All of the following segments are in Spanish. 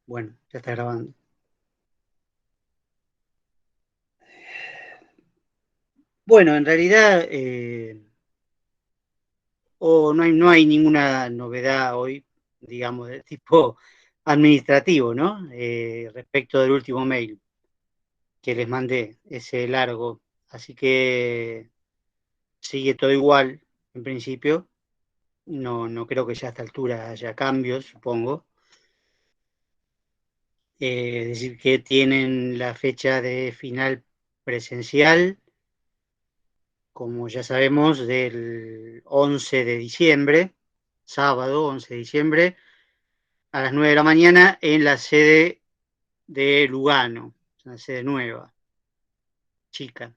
Bueno, ya está grabando. Bueno, en realidad no hay ninguna novedad hoy, digamos, de tipo administrativo, ¿no? Respecto del último mail que les mandé, ese largo. Así que sigue todo igual, en principio. No creo que ya a esta altura haya cambios, supongo. Es decir, que tienen la fecha de final presencial, como ya sabemos, del 11 de diciembre, sábado 11 de diciembre, a las 9 de la mañana en la sede de Lugano, una sede nueva, chica.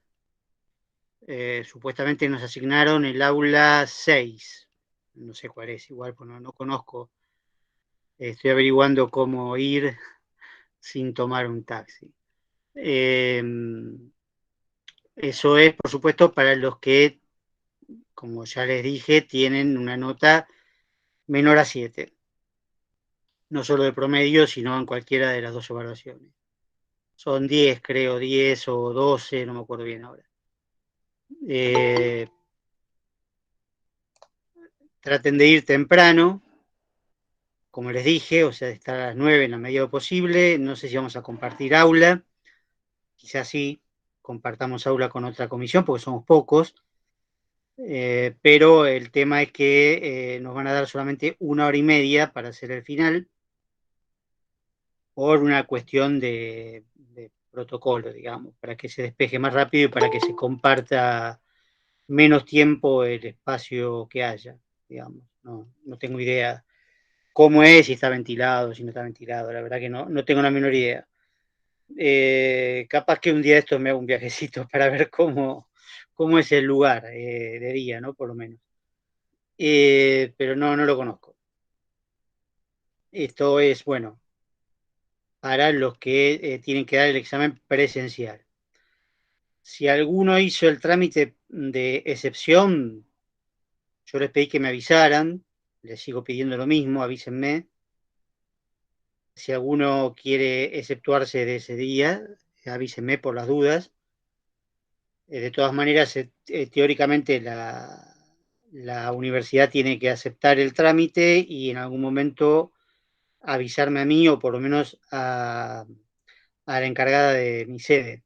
Supuestamente nos asignaron el aula 6, no sé cuál es, igual, pues no conozco. Estoy averiguando cómo ir sin tomar un taxi. Eh, Eso es, por supuesto, para los que, como ya les dije, tienen una nota menor a 7, no solo de promedio, sino en cualquiera de las dos evaluaciones. Son 10, creo, 10 o 12, no me acuerdo bien ahora. Eh, Traten de ir temprano, como les dije, o sea, de estar a las 9 en la medida de lo posible. No sé si vamos a compartir aula, quizás sí, compartamos aula con otra comisión, porque somos pocos, pero el tema es que nos van a dar solamente 1 hora y media para hacer el final, por una cuestión de protocolo, digamos, para que se despeje más rápido y para que se comparta menos tiempo el espacio que haya, digamos. No tengo idea cómo es, si está ventilado, si no está ventilado, la verdad que no tengo la menor idea. Capaz que un día de estos me hago un viajecito para ver cómo es el lugar de día, ¿no? Por lo menos. Pero no lo conozco. Esto es, bueno, para los que tienen que dar el examen presencial. Si alguno hizo el trámite de excepción, yo les pedí que me avisaran, les sigo pidiendo lo mismo, avísenme. Si alguno quiere exceptuarse de ese día, avísenme por las dudas. De todas maneras, teóricamente la universidad tiene que aceptar el trámite y en algún momento avisarme a mí o por lo menos a la encargada de mi sede,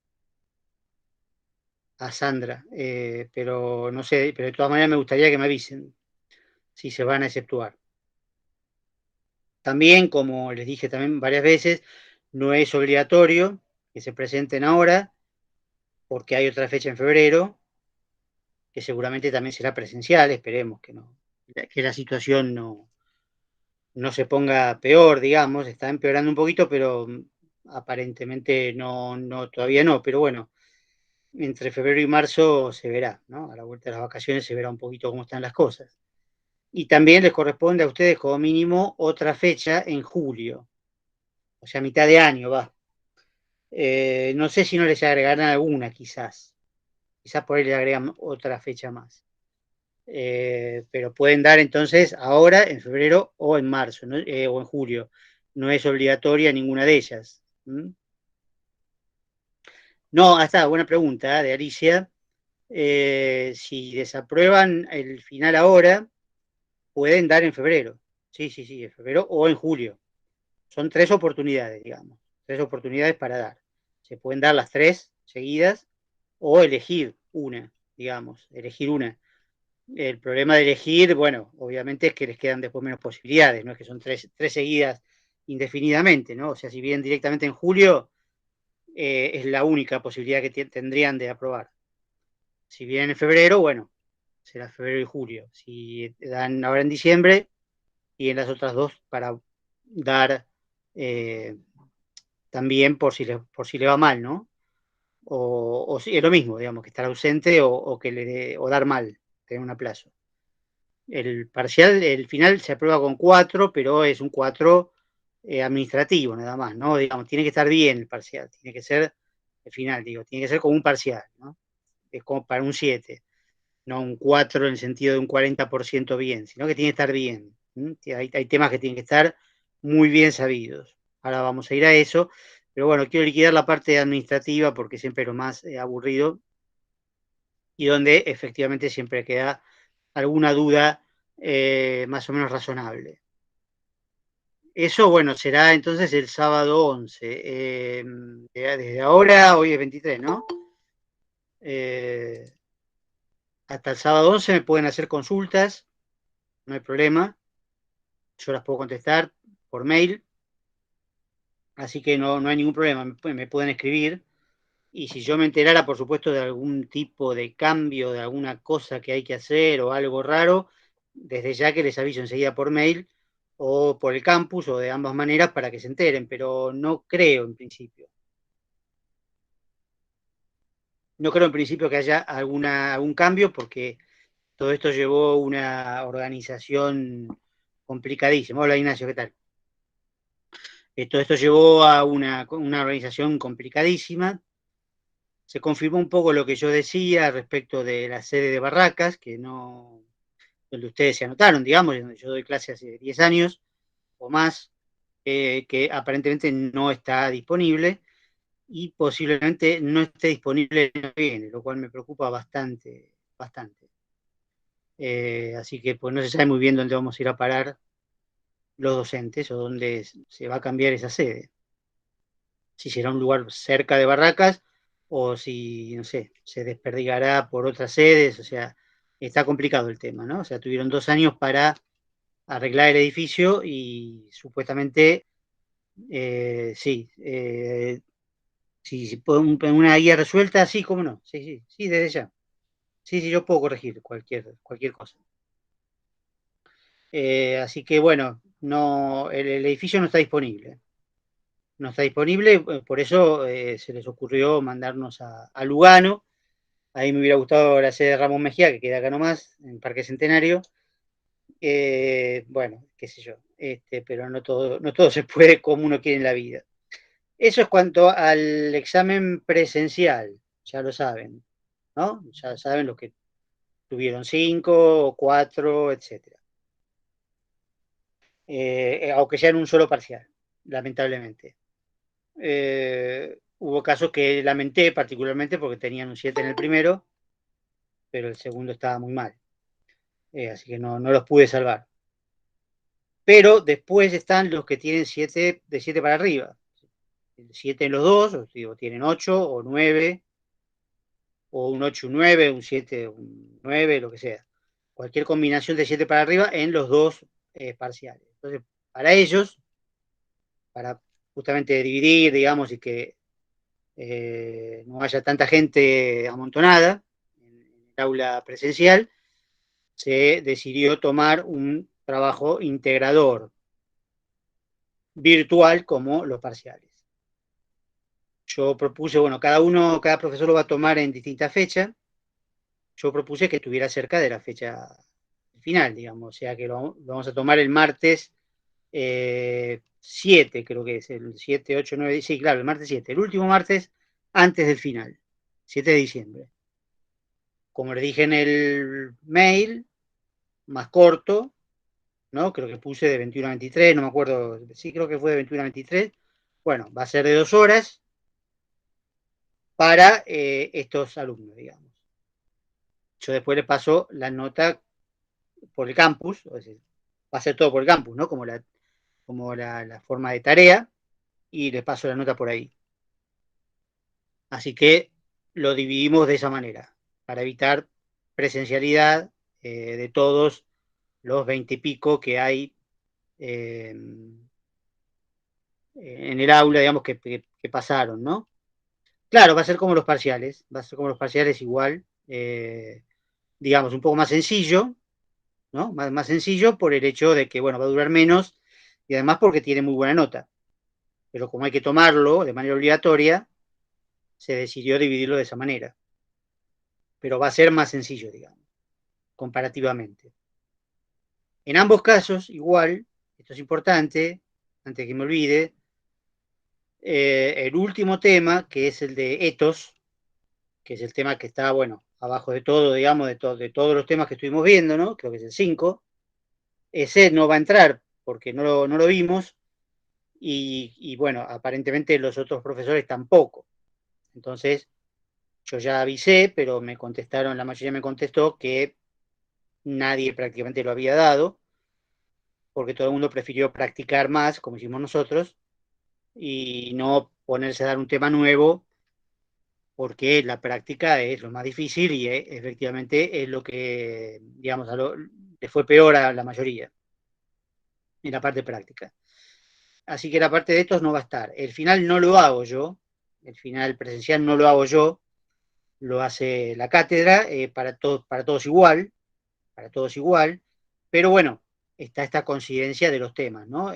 a Sandra. Pero no sé, pero de todas maneras me gustaría que me avisen si se van a exceptuar. También, como les dije también varias veces, no es obligatorio que se presenten ahora, porque hay otra fecha en febrero, que seguramente también será presencial, esperemos que la situación no se ponga peor, digamos, está empeorando un poquito, pero aparentemente todavía no, pero bueno, entre febrero y marzo se verá, ¿no? A la vuelta de las vacaciones se verá un poquito cómo están las cosas. Y también les corresponde a ustedes como mínimo otra fecha en julio, o sea, mitad de año va. No sé si no les agregarán alguna, quizás por ahí le agregan otra fecha más. Pero pueden dar entonces ahora, en febrero o en marzo, ¿no? O en julio. No es obligatoria ninguna de ellas. ¿Mm? No, hasta buena pregunta de Alicia. Si desaprueban el final ahora, pueden dar en febrero. Sí, sí, sí, en febrero o en julio. Son 3 oportunidades, digamos. 3 oportunidades para dar. Se pueden dar las 3 seguidas o elegir una, digamos, elegir una. El problema de elegir, bueno, obviamente es que les quedan después menos posibilidades, no es que son tres seguidas indefinidamente, ¿no? O sea, si vienen directamente en julio, es la única posibilidad que tendrían de aprobar. Si vienen en febrero, bueno, será febrero y julio. Si dan ahora en diciembre, y en las otras dos para dar eh, también por si le va mal, ¿no? O si es lo mismo, digamos, que estar ausente o que o dar mal, tener un aplazo. El parcial, el final se aprueba con 4, pero es un 4 administrativo nada más, ¿no? Digamos, tiene que estar bien el parcial, tiene que ser el final, digo, tiene que ser como un parcial, ¿no? Es como para un 7, no un 4 en el sentido de un 40% bien, sino que tiene que estar bien. Hay temas que tienen que estar muy bien sabidos. ahora vamos a ir a eso, pero bueno, quiero liquidar la parte administrativa porque siempre es lo más aburrido y donde efectivamente siempre queda alguna duda más o menos razonable. Eso, bueno, será entonces el sábado 11. Desde ahora, hoy es 23, ¿no? Eh, hasta el sábado 11 me pueden hacer consultas, no hay problema. Yo las puedo contestar por mail, así que no hay ningún problema. Me pueden escribir. Y si yo me enterara, por supuesto, de algún tipo de cambio, de alguna cosa que hay que hacer o algo raro, desde ya que les aviso enseguida por mail o por el campus o de ambas maneras para que se enteren, pero no creo en principio. No creo en principio que haya algún cambio porque todo esto llevó una organización complicadísima. Hola Ignacio, ¿qué tal? Todo esto llevó a una organización complicadísima. Se confirmó un poco lo que yo decía respecto de la sede de Barracas, que no, donde ustedes se anotaron, digamos, donde yo doy clase hace 10 años o más, que aparentemente no está disponible y posiblemente no esté disponible el año que viene, lo cual me preocupa bastante, bastante. Así que pues no se sabe muy bien dónde vamos a ir a parar los docentes o dónde se va a cambiar esa sede. Si será un lugar cerca de Barracas o si, no sé, se desperdigará por otras sedes, o sea, está complicado el tema, ¿no? O sea, tuvieron 2 años para arreglar el edificio y supuestamente, sí, si una guía resuelta, sí, cómo no, sí, sí, sí, desde ya. Sí, sí, yo puedo corregir cualquier cosa. Así que bueno, no, el edificio no está disponible. No está disponible, por eso se les ocurrió mandarnos a Lugano. Ahí me hubiera gustado la sede de Ramón Mejía, que queda acá nomás, en Parque Centenario. Bueno, qué sé yo, pero no todo se puede como uno quiere en la vida. Eso es cuanto al examen presencial, ya lo saben, ¿no? Ya saben los que tuvieron 5 o 4, etcétera. Aunque sea en un solo parcial, lamentablemente. Hubo casos que lamenté particularmente porque tenían un 7 en el primero, pero el segundo estaba muy mal. Así que no los pude salvar. Pero después están los que tienen 7 de 7 para arriba. 7 en los dos, o digo, tienen 8 o 9, o un 8 un 9, un 7 un 9, lo que sea. Cualquier combinación de 7 para arriba en los dos parciales. Entonces, para ellos, para justamente dividir, digamos, y que no haya tanta gente amontonada en el aula presencial, se decidió tomar un trabajo integrador virtual como los parciales. Yo propuse, bueno, cada profesor lo va a tomar en distintas fechas. Yo propuse que estuviera cerca de la fecha final, digamos, o sea que lo vamos a tomar el martes 7, creo que es, el 7, 8, 9, sí, claro, el martes 7, el último martes antes del final, 7 de diciembre. Como les dije en el mail, más corto, ¿no? Creo que puse de 21 a 23, no me acuerdo, sí, creo que fue de 21 a 23. Bueno, va a ser de 2 horas para estos alumnos, digamos. Yo después le paso la nota por el campus, o sea, va a ser todo por el campus, ¿no? Como la forma de tarea, y les paso la nota por ahí. Así que lo dividimos de esa manera, para evitar presencialidad de todos los 20 y pico que hay en el aula, digamos, que pasaron, ¿no? Claro, va a ser como los parciales, va a ser como los parciales igual, digamos, un poco más sencillo, ¿no? Más sencillo por el hecho de que, bueno, va a durar menos y además porque tiene muy buena nota. Pero como hay que tomarlo de manera obligatoria, se decidió dividirlo de esa manera. Pero va a ser más sencillo, digamos, comparativamente. En ambos casos, igual, esto es importante, antes que me olvide, el último tema, que es el de etos, que es el tema que está, bueno, abajo de todo, digamos, de todos los temas que estuvimos viendo, ¿no? Creo que es el 5. Ese no va a entrar porque no lo vimos y bueno, aparentemente los otros profesores tampoco. Entonces, yo ya avisé, pero me contestaron, la mayoría me contestó que nadie prácticamente lo había dado, porque todo el mundo prefirió practicar más, como hicimos nosotros, y no ponerse a dar un tema nuevo, porque la práctica es lo más difícil y efectivamente es lo que, digamos, le fue peor a la mayoría en la parte práctica. Así que la parte de estos no va a estar. El final no lo hago yo, el final presencial no lo hago yo, lo hace la cátedra, para todos igual, pero bueno, está esta coincidencia de los temas, ¿no?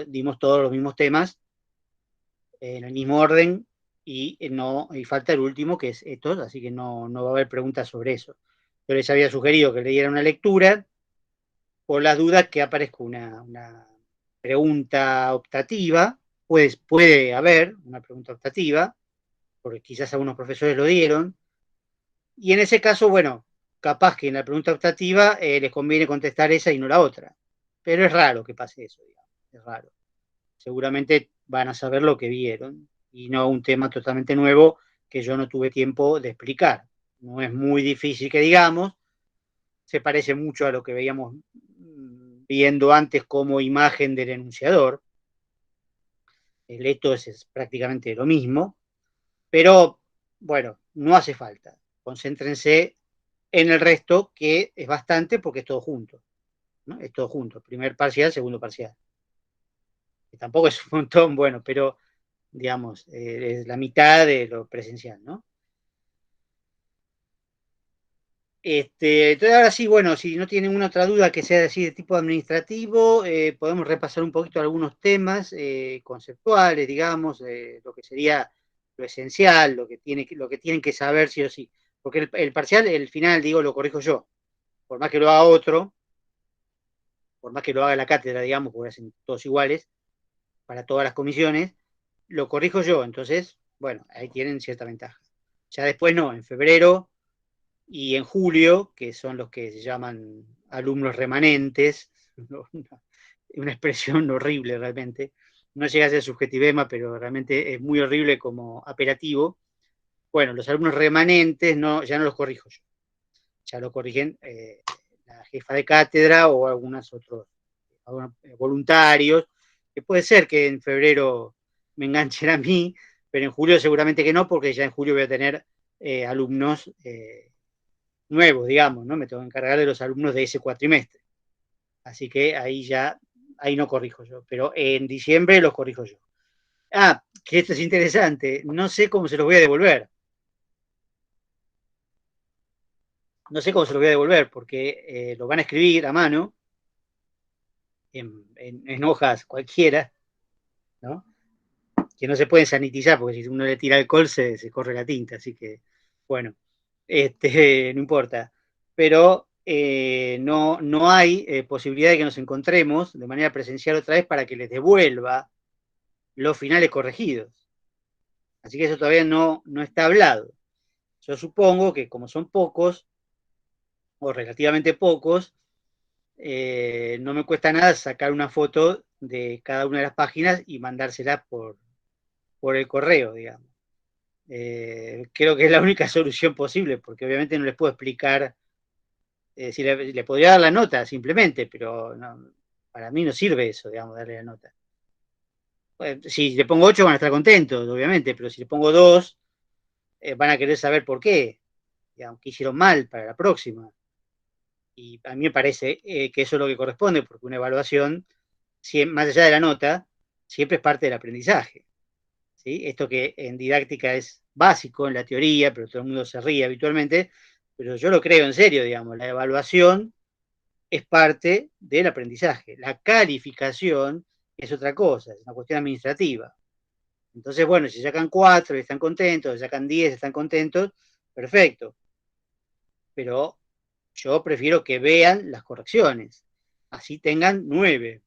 Dimos todos los mismos temas en el mismo orden y falta el último, que es estos, así que no va a haber preguntas sobre eso. Yo les había sugerido que le dieran una lectura por las dudas que aparezca una pregunta optativa, pues puede haber una pregunta optativa, porque quizás algunos profesores lo dieron, y en ese caso, bueno, capaz que en la pregunta optativa les conviene contestar esa y no la otra, pero es raro que pase eso, digamos, es raro. Seguramente van a saber lo que vieron y no un tema totalmente nuevo que yo no tuve tiempo de explicar. No es muy difícil que digamos, se parece mucho a lo que veíamos viendo antes como imagen del enunciador. El esto es prácticamente lo mismo, pero bueno, no hace falta. Concéntrense en el resto, que es bastante porque es todo junto, ¿no? Es todo junto, primer parcial, segundo parcial. Que tampoco es un montón, bueno, pero digamos, es la mitad de lo presencial, ¿no? Entonces ahora sí, bueno, si no tienen una otra duda que sea así de tipo administrativo, podemos repasar un poquito algunos temas conceptuales, digamos, lo que sería lo esencial, lo que tienen que saber sí o sí. Porque el parcial, el final, digo, lo corrijo yo. Por más que lo haga otro, por más que lo haga la cátedra, digamos, porque hacen todos iguales, para todas las comisiones, lo corrijo yo. Entonces, bueno, ahí tienen cierta ventaja. Ya después no, en febrero y en julio, que son los que se llaman alumnos remanentes, una expresión horrible realmente, no llega a ser subjetivema, pero realmente es muy horrible como apelativo. Bueno, los alumnos remanentes ya no los corrijo yo, ya lo corrigen la jefa de cátedra o algunos voluntarios, que puede ser que en febrero me enganchen a mí, pero en julio seguramente que no, porque ya en julio voy a tener alumnos nuevos, digamos, ¿no? Me tengo que encargar de los alumnos de ese cuatrimestre. Así que ahí no corrijo yo, pero en diciembre los corrijo yo. Ah, que esto es interesante, no sé cómo se los voy a devolver. No sé cómo se los voy a devolver, porque lo van a escribir a mano, en hojas cualquiera, ¿no? Que no se pueden sanitizar, porque si uno le tira alcohol se corre la tinta, así que, bueno, no importa. Pero no hay posibilidad de que nos encontremos de manera presencial otra vez para que les devuelva los finales corregidos. Así que eso todavía no está hablado. Yo supongo que como son pocos, o relativamente pocos, no me cuesta nada sacar una foto de cada una de las páginas y mandárselas por el correo, digamos. Creo que es la única solución posible, porque obviamente no les puedo explicar, si le podría dar la nota simplemente, pero no, para mí no sirve eso, digamos, darle la nota. Si le pongo 8 van a estar contentos, obviamente, pero si le pongo 2 van a querer saber por qué, digamos, qué hicieron mal para la próxima. Y a mí me parece que eso es lo que corresponde, porque una evaluación, más allá de la nota, siempre es parte del aprendizaje. ¿Sí? Esto que en didáctica es básico en la teoría, pero todo el mundo se ríe habitualmente, pero yo lo creo en serio, digamos, la evaluación es parte del aprendizaje. La calificación es otra cosa, es una cuestión administrativa. Entonces, bueno, si sacan 4 y están contentos, si sacan 10 y están contentos, perfecto. Pero yo prefiero que vean las correcciones, así tengan 9.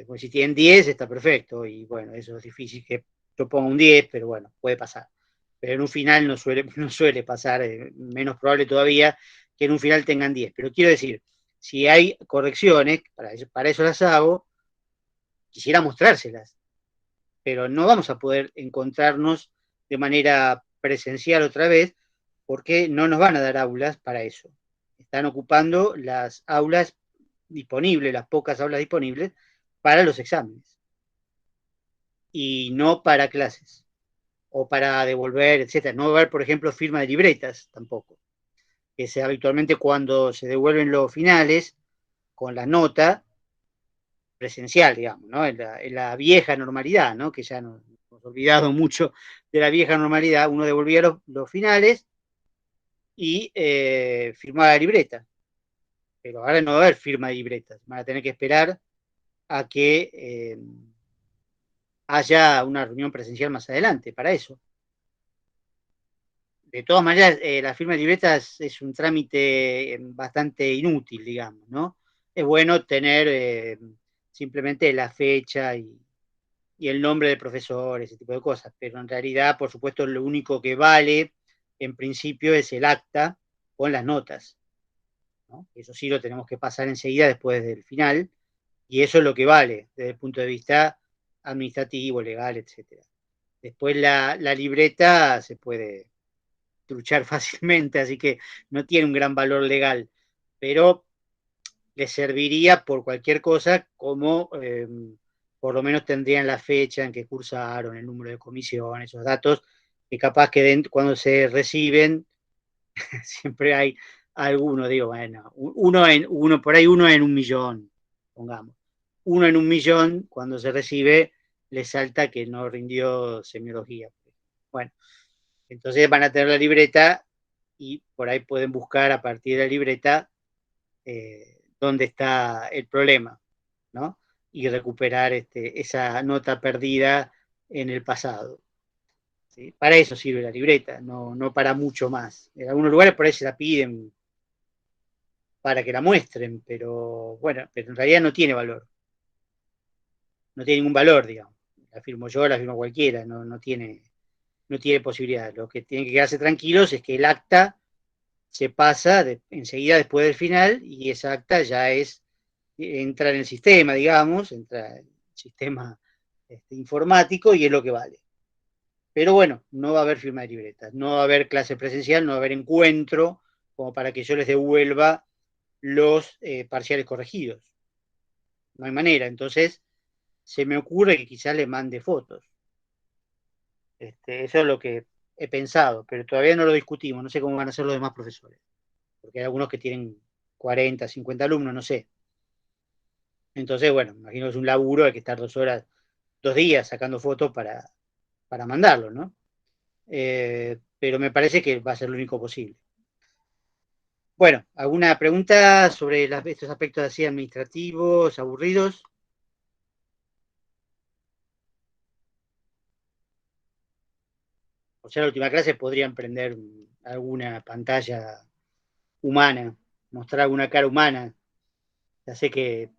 Pues si tienen 10 está perfecto, y bueno, eso es difícil que yo ponga un 10, pero bueno, puede pasar. Pero en un final no suele pasar, menos probable todavía que en un final tengan 10. Pero quiero decir, si hay correcciones, para eso las hago, quisiera mostrárselas, pero no vamos a poder encontrarnos de manera presencial otra vez porque no nos van a dar aulas para eso. Están ocupando las aulas disponibles, las pocas aulas disponibles para los exámenes y no para clases o para devolver, etcétera. No va a haber, por ejemplo, firma de libretas tampoco, que sea habitualmente cuando se devuelven los finales con la nota presencial, digamos, ¿no? En la vieja normalidad, ¿no? Que ya nos hemos olvidado mucho de la vieja normalidad, uno devolvía los finales y firmaba la libreta. Pero ahora no va a haber firma de libretas, van a tener que esperar a que haya una reunión presencial más adelante para eso. De todas maneras, la firma de libretas es un trámite bastante inútil, digamos, ¿no? Es bueno tener simplemente la fecha y el nombre del profesor, ese tipo de cosas, pero en realidad, por supuesto, lo único que vale en principio es el acta con las notas, ¿no? Eso sí lo tenemos que pasar enseguida después del final, y eso es lo que vale desde el punto de vista administrativo, legal, etcétera. Después la libreta se puede truchar fácilmente, así que no tiene un gran valor legal, pero le serviría por cualquier cosa como por lo menos tendrían la fecha en que cursaron, el número de comisión, esos datos que capaz que cuando se reciben siempre hay alguno, digo, bueno, por ahí uno en un millón, pongamos. Uno en un millón, cuando se recibe, le salta que no rindió semiología. Bueno, entonces van a tener la libreta y por ahí pueden buscar a partir de la libreta dónde está el problema, ¿no? Y recuperar esa nota perdida en el pasado. ¿Sí? Para eso sirve la libreta, no para mucho más. En algunos lugares por ahí se la piden para que la muestren, pero bueno, pero en realidad no tiene valor. No tiene ningún valor, digamos. La firmo yo, la firmo cualquiera, no tiene posibilidad. Lo que tienen que quedarse tranquilos es que el acta se pasa enseguida después del final y esa acta ya entra en el sistema, digamos, entra en el sistema informático y es lo que vale. Pero bueno, no va a haber firma de libretas, no va a haber clase presencial, no va a haber encuentro como para que yo les devuelva los parciales corregidos. No hay manera. Entonces, se me ocurre que quizás le mande fotos. Eso es lo que he pensado, pero todavía no lo discutimos. No sé cómo van a ser los demás profesores, porque hay algunos que tienen 40, 50 alumnos, no sé. Entonces, bueno, imagino que es un laburo, hay que estar 2 horas, 2 días sacando fotos para mandarlo, ¿no? Pero me parece que va a ser lo único posible. Bueno, ¿alguna pregunta sobre estos aspectos así administrativos, aburridos? O sea, la última clase podrían prender alguna pantalla humana, mostrar alguna cara humana. Ya sé que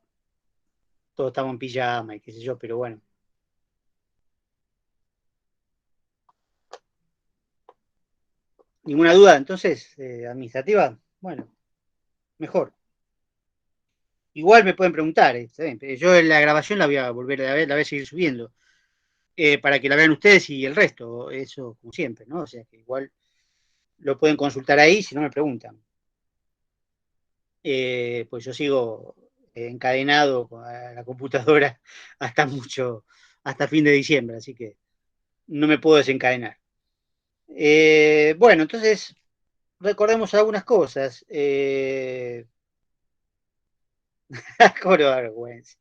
todos estamos en pijama y qué sé yo, pero bueno. ¿Ninguna duda entonces administrativa? Bueno, mejor. Igual me pueden preguntar, está bien, pero yo en la grabación la voy a volver a ver, la voy a seguir subiendo, para que la vean ustedes y el resto, eso como siempre, ¿no? O sea que igual lo pueden consultar ahí si no me preguntan. Pues yo sigo encadenado a la computadora hasta fin de diciembre, así que no me puedo desencadenar. Bueno, entonces recordemos algunas cosas. ¿Cómo no da vergüenza?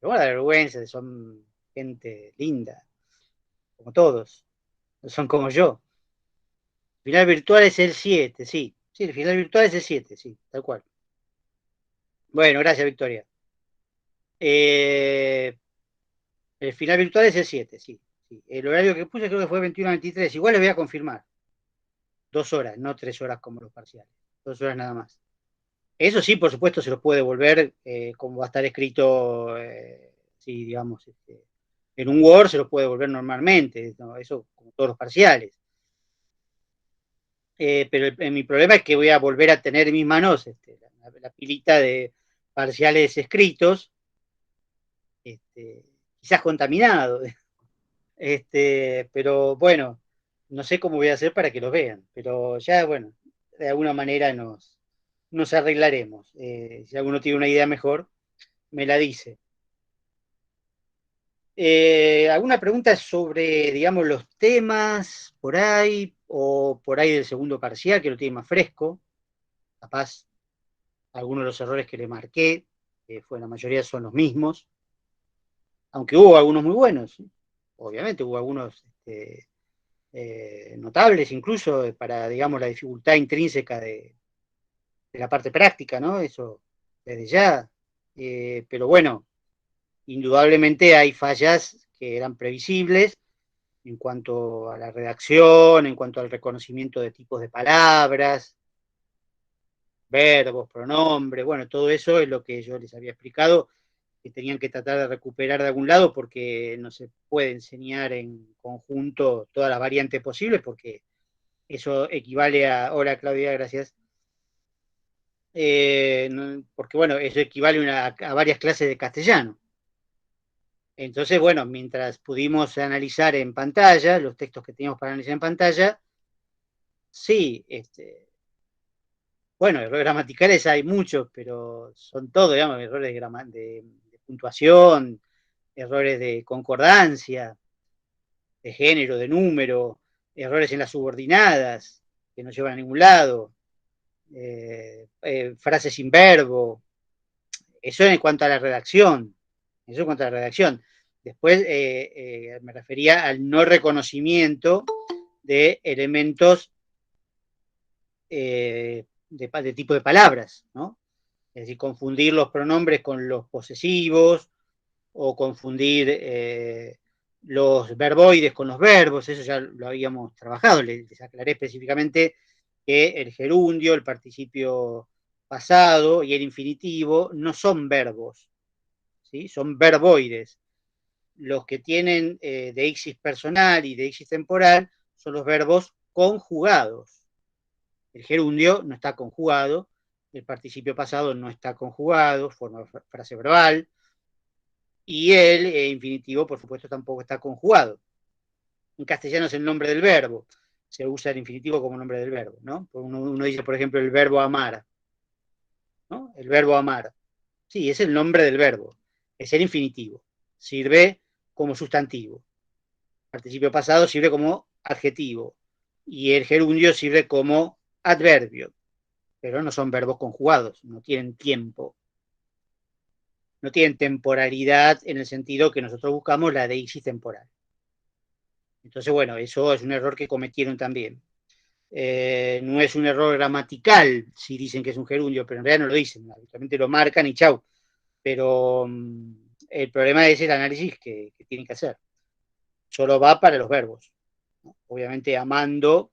¿Cómo da vergüenza? Son gente linda, como todos, no son como yo. El final virtual es el 7, sí. Sí, el final virtual es el 7, sí, tal cual. Bueno, gracias, Victoria. Eh, el final virtual es el 7, sí, sí. El horario que puse creo que fue 21 a 23. Igual le voy a confirmar. 2 horas, no 3 horas como los parciales. 2 horas nada más. Eso sí, por supuesto, se lo puede devolver como va a estar escrito, sí, digamos, en un Word se lo puede devolver normalmente, ¿no? Eso como todos los parciales. Pero mi problema es que voy a volver a tener en mis manos la pilita de parciales escritos quizás contaminado, pero bueno, no sé cómo voy a hacer para que los vean, pero ya, bueno, de alguna manera nos arreglaremos. Si alguno tiene una idea mejor, me la dice. ¿Alguna pregunta sobre, digamos, los temas por ahí, o por ahí del segundo parcial, que lo tiene más fresco? Capaz algunos de los errores que le marqué, la mayoría son los mismos, aunque hubo algunos muy buenos, ¿sí? Obviamente hubo algunos notables, incluso para, digamos, la dificultad intrínseca de la parte práctica, ¿no? Eso desde ya. Pero bueno, indudablemente hay fallas que eran previsibles en cuanto a la redacción, en cuanto al reconocimiento de tipos de palabras, verbos, pronombres, bueno, todo eso es lo que yo les había explicado, que tenían que tratar de recuperar de algún lado, porque no se puede enseñar en conjunto todas las variantes posibles, porque eso equivale a, hola Claudia, gracias, porque bueno, eso equivale a varias clases de castellano. Entonces, bueno, mientras pudimos analizar en pantalla, los textos que teníamos para analizar en pantalla, sí, bueno, errores gramaticales hay muchos, pero son todos, digamos, errores de puntuación, errores de concordancia, de género, de número, errores en las subordinadas, que no llevan a ningún lado, frases sin verbo. Eso en cuanto a la redacción. Eso en cuanto a la redacción. Después me refería al no reconocimiento de elementos de tipo de palabras, ¿no? Es decir, confundir los pronombres con los posesivos, o confundir los verboides con los verbos, eso ya lo habíamos trabajado, les aclaré específicamente que el gerundio, el participio pasado y el infinitivo no son verbos, ¿sí? Son verboides. Los que tienen deixis personal y deixis temporal son los verbos conjugados. El gerundio no está conjugado, el participio pasado no está conjugado, forma frase verbal, y el infinitivo, por supuesto, tampoco está conjugado. En castellano es el nombre del verbo, se usa el infinitivo como nombre del verbo, ¿no? Uno dice, por ejemplo, el verbo amar, ¿no? El verbo amar. Sí, es el nombre del verbo, es el infinitivo, sirve como sustantivo. El participio pasado sirve como adjetivo y el gerundio sirve como adverbio, pero no son verbos conjugados, no tienen tiempo, no tienen temporalidad en el sentido que nosotros buscamos la deixis temporal. Entonces, bueno, eso es un error que cometieron también. No es un error gramatical si dicen que es un gerundio, pero en realidad no lo dicen, habitualmente lo marcan y chau. Pero el problema es el análisis que tienen que hacer. Solo va para los verbos, ¿no? Obviamente amando,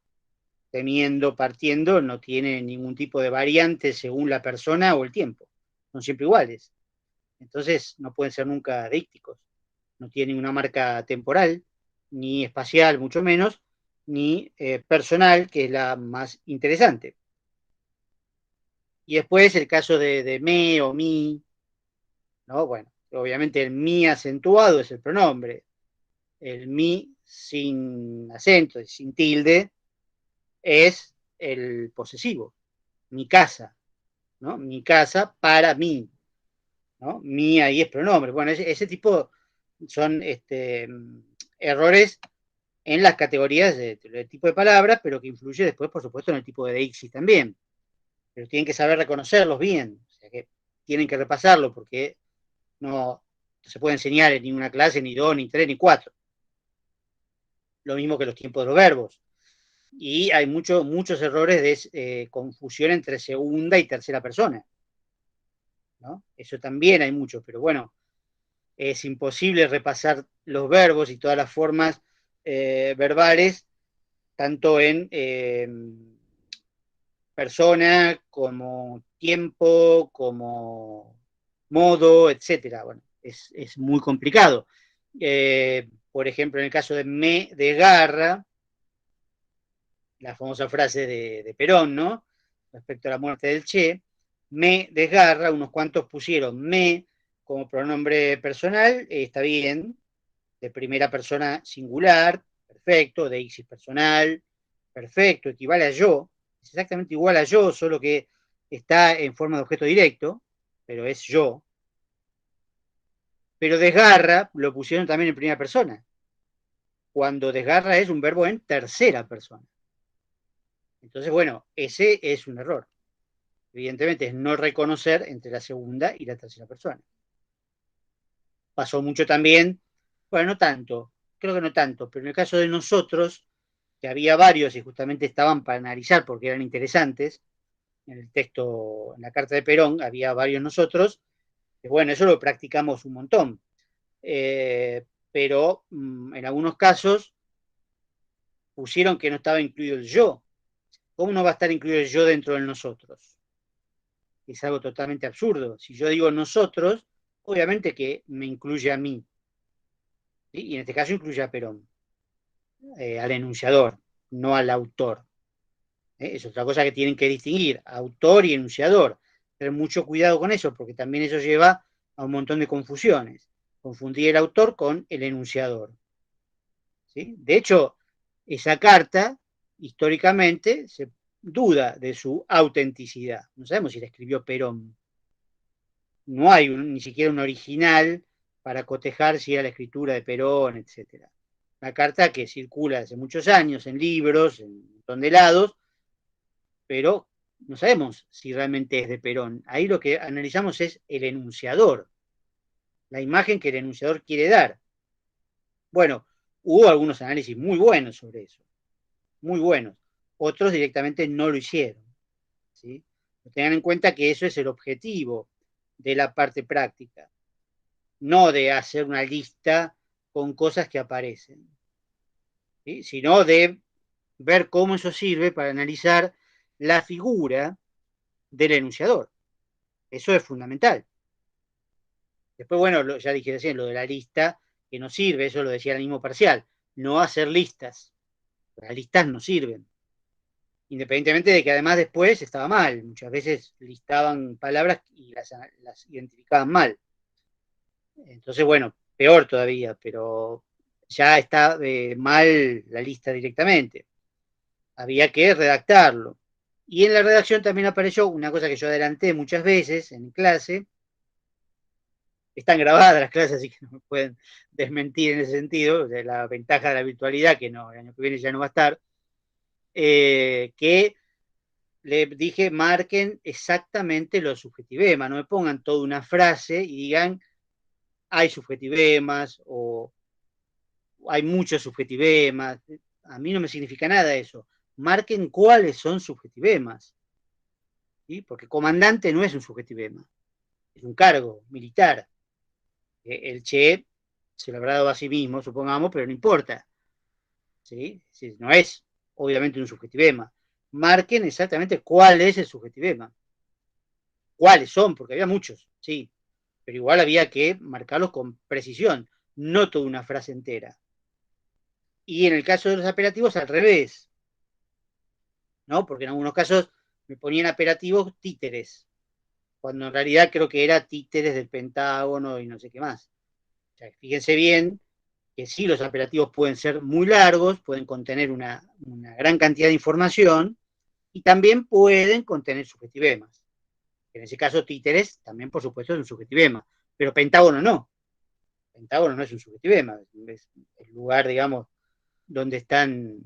temiendo, partiendo, no tiene ningún tipo de variante según la persona o el tiempo. Son siempre iguales. Entonces no pueden ser nunca dícticos. No tienen una marca temporal, ni espacial, mucho menos, ni personal, que es la más interesante. Y después el caso de me o mi, ¿no? Bueno, obviamente el mi acentuado es el pronombre. El mi sin acento, sin tilde, es el posesivo. Mi casa, ¿no? Mi casa para mí, ¿no? Mi ahí es pronombre. Bueno, ese tipo son errores en las categorías de tipo de palabras, pero que influye después, por supuesto, en el tipo de deixis también. Pero tienen que saber reconocerlos bien, o sea que tienen que repasarlo, porque no se puede enseñar en ninguna clase, ni dos, ni tres, ni cuatro. Lo mismo que los tiempos de los verbos. Y hay muchos errores de confusión entre segunda y tercera persona, ¿no? Eso también hay muchos, pero bueno, es imposible repasar los verbos y todas las formas verbales, tanto en persona, como tiempo, como modo, etcétera. Bueno, es muy complicado. Por ejemplo, en el caso de me desgarra, la famosa frase de Perón, ¿no? Respecto a la muerte del Che, me desgarra, unos cuantos pusieron me como pronombre personal, está bien, de primera persona singular, perfecto, deixis personal, perfecto, equivale a yo, es exactamente igual a yo, solo que está en forma de objeto directo, pero es yo. Pero desgarra lo pusieron también en primera persona, cuando desgarra es un verbo en tercera persona. Entonces, bueno, ese es un error. Evidentemente es no reconocer entre la segunda y la tercera persona. Pasó mucho también, bueno, no tanto, creo que no tanto, pero en el caso de nosotros, que había varios y justamente estaban para analizar porque eran interesantes, en el texto, en la carta de Perón, había varios nosotros, que bueno, eso lo practicamos un montón. Pero en algunos casos pusieron que no estaba incluido el yo. ¿Cómo no va a estar incluido el yo dentro de nosotros? Es algo totalmente absurdo. Si yo digo nosotros, obviamente que me incluye a mí, ¿sí? Y en este caso incluye a Perón, al enunciador, no al autor. Es otra cosa que tienen que distinguir, autor y enunciador. Tener mucho cuidado con eso, porque también eso lleva a un montón de confusiones. Confundir el autor con el enunciador. ¿Sí? De hecho, esa carta, históricamente, se duda de su autenticidad. No sabemos si la escribió Perón. No hay ni siquiera un original para cotejar si era la escritura de Perón, etc. Una carta que circula hace muchos años en libros, en un montón de lados, pero no sabemos si realmente es de Perón. Ahí lo que analizamos es el enunciador, la imagen que el enunciador quiere dar. Bueno, hubo algunos análisis muy buenos sobre eso, muy buenos. Otros directamente no lo hicieron. ¿Sí? Tengan en cuenta que eso es el objetivo de la parte práctica, no de hacer una lista con cosas que aparecen, ¿sí? Sino de ver cómo eso sirve para analizar la figura del enunciador. Eso es fundamental. Después, bueno, ya dije recién, lo de la lista, que no sirve, eso lo decía el mismo parcial, no hacer listas. Las listas no sirven. Independientemente de que además después estaba mal. Muchas veces listaban palabras y las identificaban mal. Entonces, bueno, peor todavía, pero ya está mal la lista directamente. Había que redactarlo. Y en la redacción también apareció una cosa que yo adelanté muchas veces en clase. Están grabadas las clases, así que no me pueden desmentir en ese sentido, de la ventaja de la virtualidad, que no, el año que viene ya no va a estar, que le dije, marquen exactamente los subjetivemas, no me pongan toda una frase y digan, hay subjetivemas o hay muchos subjetivemas. A mí no me significa nada eso. Marquen cuáles son subjetivemas, ¿sí? Porque comandante no es un subjetivema, es un cargo militar. El Che se lo habrá dado a sí mismo, supongamos, pero no importa, ¿sí? No es obviamente un subjetivema. Marquen exactamente cuál es el subjetivema. ¿Cuáles son? Porque había muchos, sí, pero igual había que marcarlos con precisión, no toda una frase entera. Y en el caso de los apelativos, al revés, ¿no? Porque en algunos casos me ponían apelativos títeres, cuando en realidad creo que era títeres del Pentágono y no sé qué más. O sea, fíjense bien que sí, los apelativos pueden ser muy largos, pueden contener una gran cantidad de información y también pueden contener subjetivemas. En ese caso, títeres también, por supuesto, es un subjetivema, pero Pentágono no. Pentágono no es un subjetivema, es el lugar, digamos, donde están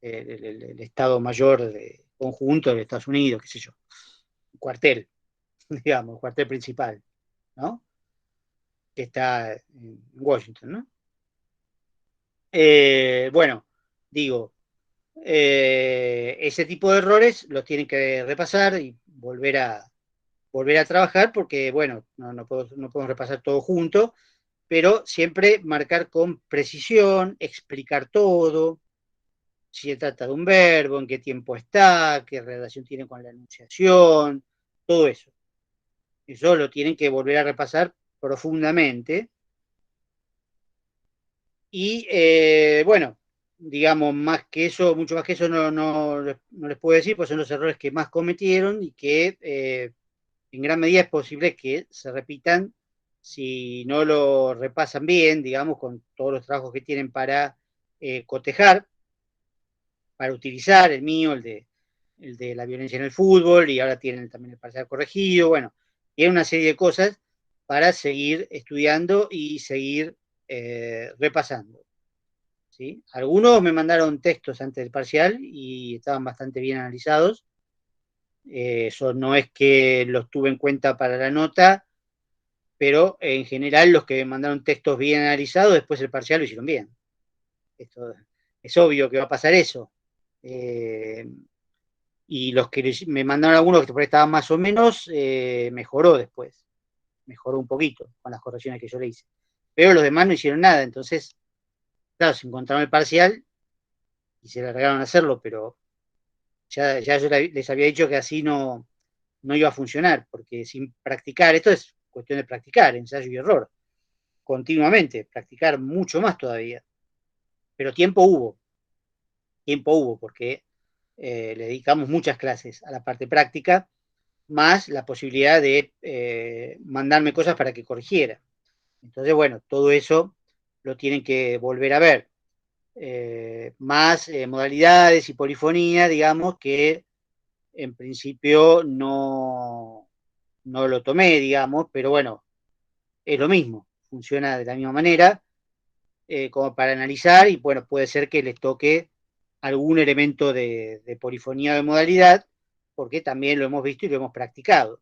el Estado Mayor conjunto de Estados Unidos, qué sé yo, un cuartel, digamos, cuartel principal, ¿no? Que está en Washington, ¿no? Bueno, digo, ese tipo de errores los tienen que repasar y volver a trabajar porque, bueno, no podemos repasar todo junto, pero siempre marcar con precisión, explicar todo, si se trata de un verbo, en qué tiempo está, qué relación tiene con la enunciación, todo eso. Eso lo tienen que volver a repasar profundamente. Y bueno, digamos, más que eso, mucho más que eso no les puedo decir, pues son los errores que más cometieron y que en gran medida es posible que se repitan si no lo repasan bien, digamos, con todos los trabajos que tienen para cotejar, para utilizar el mío, el de la violencia en el fútbol, y ahora tienen también el parcial corregido, bueno, tienen una serie de cosas para seguir estudiando y seguir repasando. ¿Sí? Algunos me mandaron textos antes del parcial y estaban bastante bien analizados. Eso no es que los tuve en cuenta para la nota, pero en general los que me mandaron textos bien analizados, después el parcial lo hicieron bien. Esto, es obvio que va a pasar eso. Y los que me mandaron algunos que por ahí estaban más o menos, mejoró después. Mejoró un poquito con las correcciones que yo le hice. Pero los demás no hicieron nada, entonces, claro, se encontraron el parcial y se largaron a hacerlo, pero ya yo les había dicho que así no iba a funcionar, porque sin practicar, esto es cuestión de practicar, ensayo y error, continuamente, practicar mucho más todavía. Pero tiempo hubo, porque le dedicamos muchas clases a la parte práctica, más la posibilidad de mandarme cosas para que corrigiera. Entonces, bueno, todo eso lo tienen que volver a ver. Más modalidades y polifonía, digamos, que en principio no lo tomé, digamos, pero bueno, es lo mismo, funciona de la misma manera, como para analizar, y bueno, puede ser que les toque algún elemento de polifonía o de modalidad, porque también lo hemos visto y lo hemos practicado.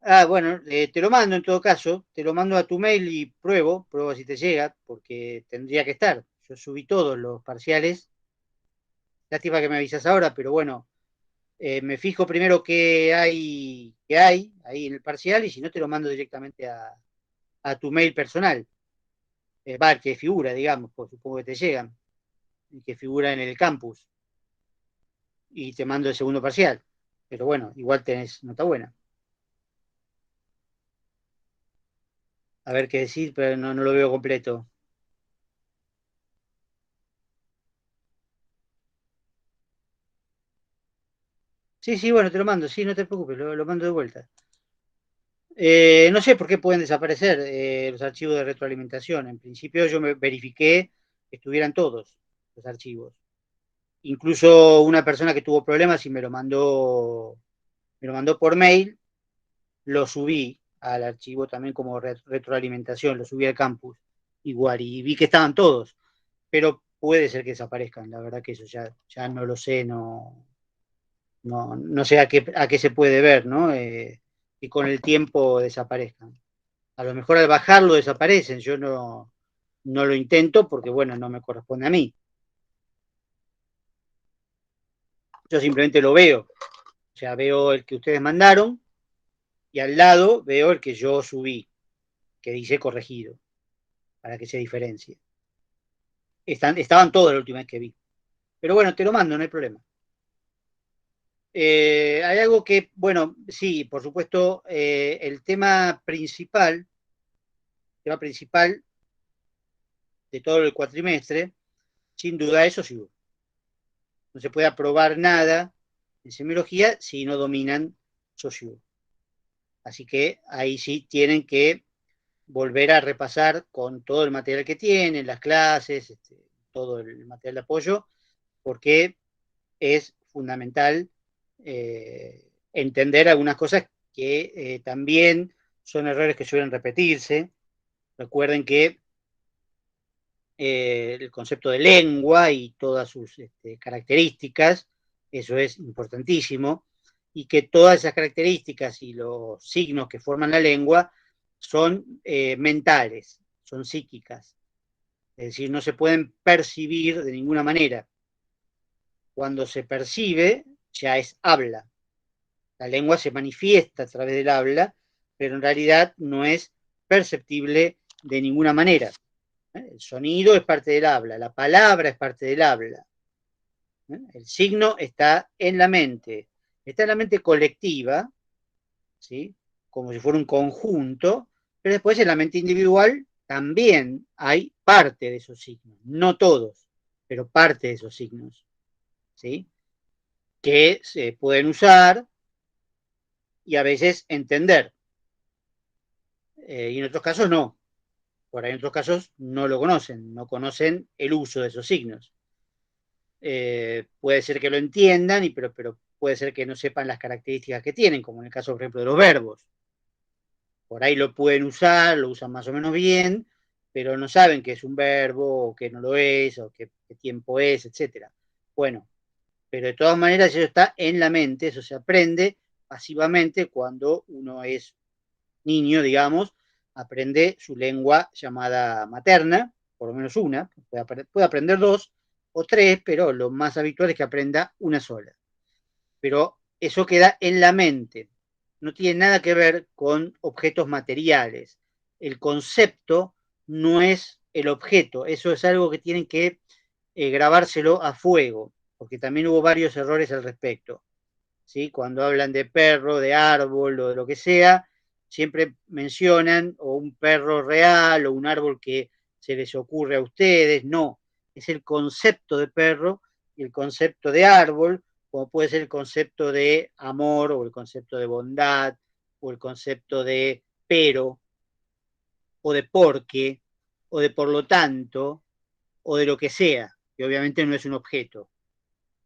Ah, bueno, te lo mando en todo caso, te lo mando a tu mail y pruebo si te llega, porque tendría que estar. Yo subí todos los parciales, lástima que me avisas ahora, pero bueno, me fijo primero qué hay ahí en el parcial y si no te lo mando directamente a tu mail personal. Va, el que figura, digamos, pues supongo que te llegan, el que figura en el campus y te mando el segundo parcial. Pero bueno, igual tenés nota buena. A ver qué decir, pero no lo veo completo. Sí, sí, bueno, te lo mando, sí, no te preocupes, lo mando de vuelta. No sé por qué pueden desaparecer los archivos de retroalimentación. En principio yo me verifiqué que estuvieran todos los archivos. Incluso una persona que tuvo problemas y me lo mandó por mail, lo subí al archivo también como retroalimentación, lo subí al campus igual y vi que estaban todos, pero puede ser que desaparezcan, la verdad que eso ya no lo sé, no sé a qué se puede ver, ¿no? Y con el tiempo desaparezcan. A lo mejor al bajarlo desaparecen, yo no lo intento porque, bueno, no me corresponde a mí. Yo simplemente lo veo, o sea, veo el que ustedes mandaron y al lado veo el que yo subí, que dice corregido, para que se diferencie. Estaban todos la última vez que vi. Pero bueno, te lo mando, no hay problema. Hay algo que, bueno, sí, por supuesto, tema principal de todo el cuatrimestre, sin duda eso sí. No se puede aprobar nada en semiología si no dominan socio. Así que ahí sí tienen que volver a repasar con todo el material que tienen, las clases, todo el material de apoyo, porque es fundamental entender algunas cosas que también son errores que suelen repetirse. Recuerden que el concepto de lengua y todas sus características, eso es importantísimo, y que todas esas características y los signos que forman la lengua son mentales, son psíquicas, es decir, no se pueden percibir de ninguna manera. Cuando se percibe, ya es habla. La lengua se manifiesta a través del habla, pero en realidad no es perceptible de ninguna manera. El sonido es parte del habla, la palabra es parte del habla. El signo está en la mente colectiva, ¿sí? Como si fuera un conjunto, pero después en la mente individual también hay parte de esos signos, no todos, pero parte de esos signos, ¿sí? Que se pueden usar y a veces entender. y en otros casos no. Por ahí en otros casos no lo conocen, no conocen el uso de esos signos. Puede ser que lo entiendan, pero puede ser que no sepan las características que tienen, como en el caso, por ejemplo, de los verbos. Por ahí lo pueden usar, lo usan más o menos bien, pero no saben qué es un verbo, o qué no lo es, o qué tiempo es, etc. Bueno, pero de todas maneras eso está en la mente, eso se aprende pasivamente cuando uno es niño, digamos, aprende su lengua llamada materna, por lo menos una, puede aprender dos o tres, pero lo más habitual es que aprenda una sola. Pero eso queda en la mente, no tiene nada que ver con objetos materiales. El concepto no es el objeto, eso es algo que tienen que grabárselo a fuego, porque también hubo varios errores al respecto. ¿Sí? Cuando hablan de perro, de árbol o de lo que sea, siempre mencionan o un perro real o un árbol que se les ocurre a ustedes. No, es el concepto de perro y el concepto de árbol, como puede ser el concepto de amor o el concepto de bondad o el concepto de pero o de porque o de por lo tanto o de lo que sea, que obviamente no es un objeto,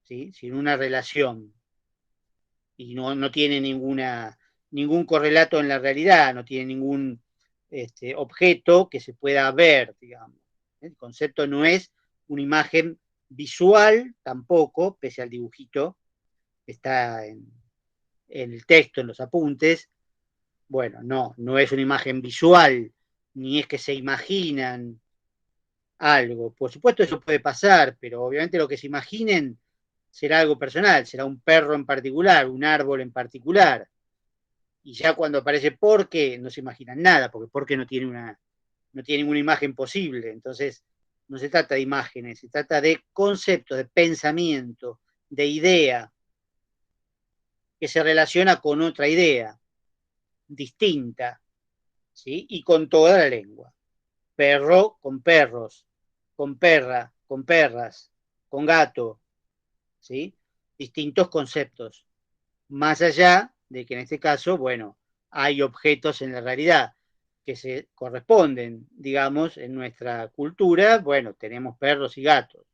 ¿sí? Sino una relación y no tiene ningún correlato en la realidad, no tiene ningún objeto que se pueda ver, digamos. El concepto no es una imagen visual tampoco, pese al dibujito que está en el texto, en los apuntes. Bueno, no es una imagen visual, ni es que se imaginan algo. Por supuesto eso puede pasar, pero obviamente lo que se imaginen será algo personal, será un perro en particular, un árbol en particular. Y ya cuando aparece porque no se imaginan nada, porque porque no tiene ninguna imagen posible. Entonces, no se trata de imágenes, se trata de conceptos, de pensamiento, de idea, que se relaciona con otra idea distinta, ¿sí? Y con toda la lengua. Perro con perros, con perra, con perras, con gato, ¿sí? Distintos conceptos. Más allá de que en este caso, bueno, hay objetos en la realidad que se corresponden, digamos, en nuestra cultura. Bueno, tenemos perros y gatos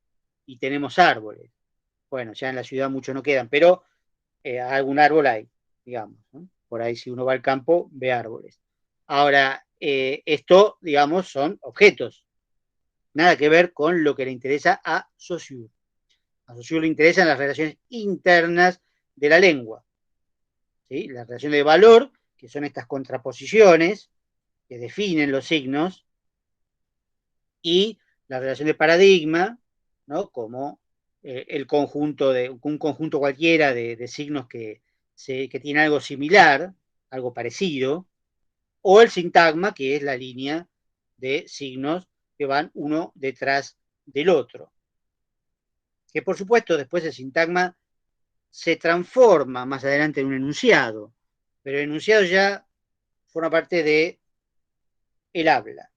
y tenemos árboles. Bueno, ya en la ciudad muchos no quedan, pero algún árbol hay, digamos, ¿no? Por ahí si uno va al campo ve árboles. Ahora, esto, digamos, son objetos, nada que ver con lo que le interesa a Saussure. A Saussure le interesan las relaciones internas de la lengua. ¿Sí? La relación de valor, que son estas contraposiciones que definen los signos, y la relación de paradigma, ¿no? Como el conjunto un conjunto cualquiera de signos que tiene algo similar, algo parecido, o el sintagma, que es la línea de signos que van uno detrás del otro. Que por supuesto después el sintagma se transforma más adelante en un enunciado, pero el enunciado ya forma parte de el habla,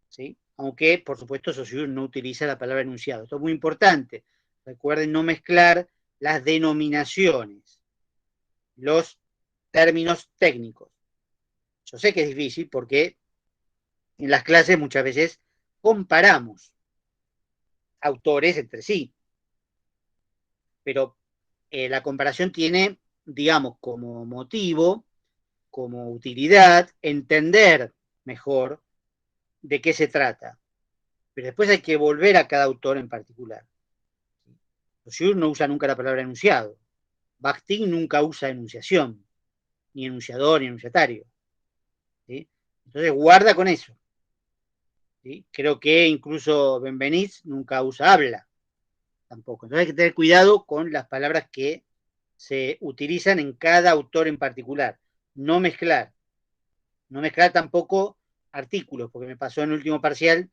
¿sí? Aunque, por supuesto, Saussure no utiliza la palabra enunciado. Esto es muy importante. Recuerden no mezclar las denominaciones, los términos técnicos. Yo sé que es difícil porque en las clases muchas veces comparamos autores entre sí, pero la comparación tiene, digamos, como motivo, como utilidad, entender mejor de qué se trata. Pero después hay que volver a cada autor en particular. Saussure no usa nunca la palabra enunciado. Bakhtin nunca usa enunciación, ni enunciador, ni enunciatario. ¿Sí? Entonces guarda con eso. ¿Sí? Creo que incluso Benveniste nunca usa habla, tampoco. Entonces hay que tener cuidado con las palabras que se utilizan en cada autor en particular. No mezclar. No mezclar tampoco artículos, porque me pasó en el último parcial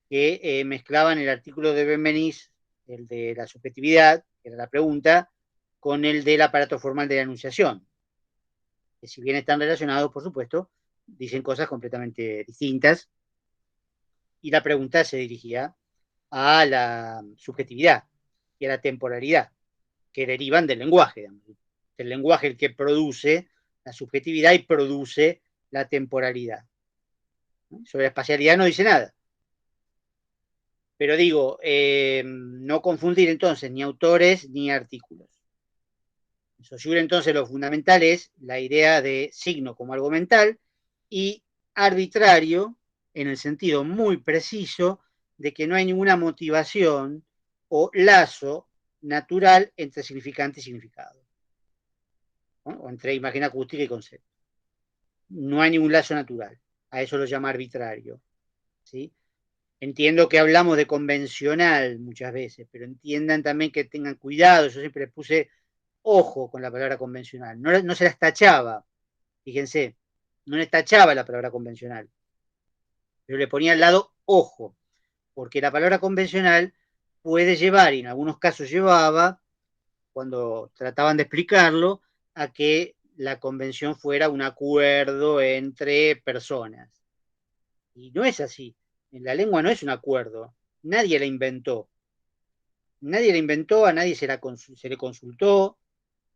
que mezclaban el artículo de Benveniste, el de la subjetividad, que era la pregunta, con el del aparato formal de la enunciación. Que si bien están relacionados, por supuesto, dicen cosas completamente distintas. Y la pregunta se dirigía a la subjetividad y a la temporalidad, que derivan del lenguaje. Digamos. El lenguaje el que produce la subjetividad y produce la temporalidad. ¿no? Sobre la espacialidad no dice nada. Pero digo, no confundir entonces ni autores ni artículos. En Saussure entonces lo fundamental es la idea de signo como algo mental y arbitrario en el sentido muy preciso de que no hay ninguna motivación o lazo natural entre significante y significado, ¿no? O entre imagen acústica y concepto. No hay ningún lazo natural. A eso lo llama arbitrario. ¿Sí? Entiendo que hablamos de convencional muchas veces, pero entiendan también que tengan cuidado. Yo siempre puse ojo con la palabra convencional. No, no se las tachaba, fíjense, no les tachaba la palabra convencional, pero le ponía al lado ojo, porque la palabra convencional puede llevar, y en algunos casos llevaba, cuando trataban de explicarlo, a que la convención fuera un acuerdo entre personas. Y no es así. En la lengua no es un acuerdo. Nadie la inventó. Nadie la inventó, a nadie se le consultó,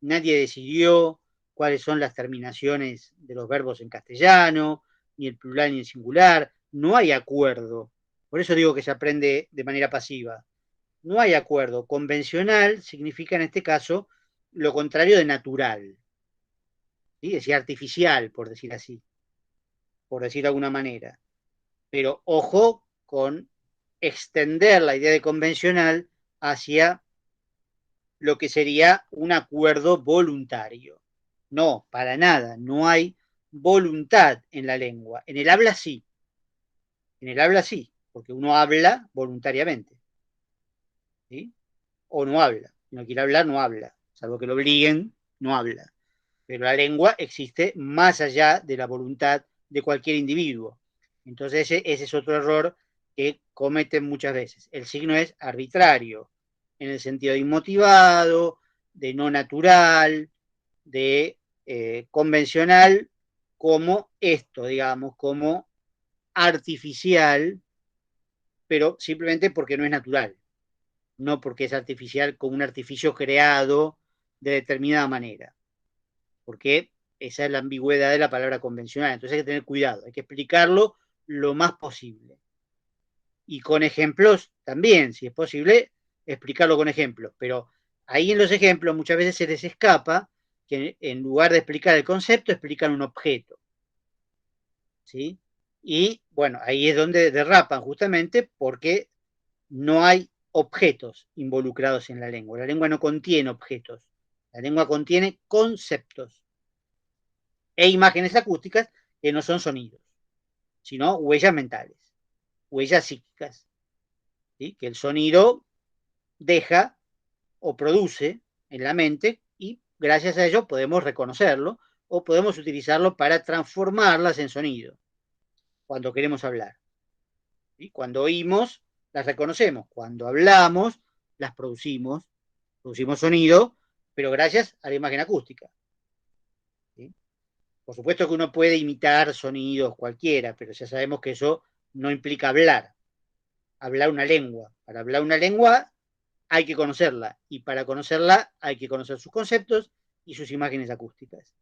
nadie decidió cuáles son las terminaciones de los verbos en castellano, ni el plural ni el singular. No hay acuerdo. Por eso digo que se aprende de manera pasiva. No hay acuerdo. Convencional significa en este caso lo contrario de natural. ¿Sí? Es decir, artificial, por decir así, por decir de alguna manera. Pero ojo con extender la idea de convencional hacia lo que sería un acuerdo voluntario. No, para nada, no hay voluntad en la lengua. En el habla sí, en el habla sí, porque uno habla voluntariamente, ¿sí? O no habla. Si no quiere hablar, no habla. Salvo que lo obliguen, no habla. Pero la lengua existe más allá de la voluntad de cualquier individuo. Entonces ese es otro error que cometen muchas veces. El signo es arbitrario, en el sentido de inmotivado, de no natural, de convencional, como esto, digamos, como artificial, pero simplemente porque no es natural, no porque es artificial como un artificio creado de determinada manera, porque esa es la ambigüedad de la palabra convencional. Entonces hay que tener cuidado, hay que explicarlo lo más posible. Y con ejemplos también, si es posible, explicarlo con ejemplos, pero ahí en los ejemplos muchas veces se les escapa que en lugar de explicar el concepto, explican un objeto. ¿Sí? Y bueno, ahí es donde derrapan justamente porque no hay objetos involucrados en la lengua. La lengua no contiene objetos, la lengua contiene conceptos e imágenes acústicas que no son sonidos, sino huellas mentales, huellas psíquicas, ¿sí? Que el sonido deja o produce en la mente y gracias a ello podemos reconocerlo o podemos utilizarlo para transformarlas en sonido cuando queremos hablar. ¿Sí? Cuando oímos, las reconocemos. Cuando hablamos, las producimos. Producimos sonido, pero gracias a la imagen acústica. ¿Sí? Por supuesto que uno puede imitar sonidos cualquiera, pero ya sabemos que eso no implica hablar. Hablar una lengua. Para hablar una lengua hay que conocerla. Y para conocerla hay que conocer sus conceptos y sus imágenes acústicas.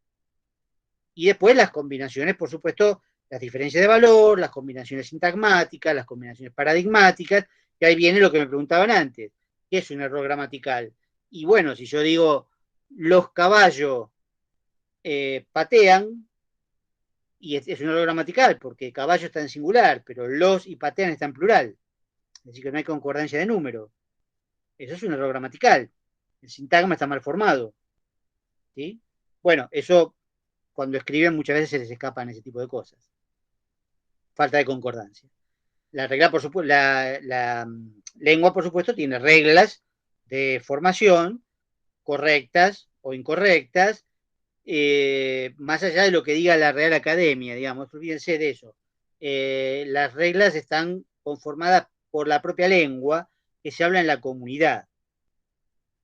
Y después las combinaciones, por supuesto, las diferencias de valor, las combinaciones sintagmáticas, las combinaciones paradigmáticas, que ahí viene lo que me preguntaban antes, ¿qué es un error gramatical? Y bueno, si yo digo los caballos patean, y es un error gramatical, porque caballo está en singular, pero los y patean está en plural, es decir, que no hay concordancia de número. Eso es un error gramatical. El sintagma está mal formado. ¿Sí? Bueno, eso cuando escriben muchas veces se les escapan ese tipo de cosas. Falta de concordancia. La regla, por supuesto, la lengua, por supuesto, tiene reglas de formación correctas o incorrectas, más allá de lo que diga la Real Academia, digamos, olvídense de eso. Las reglas están conformadas por la propia lengua que se habla en la comunidad.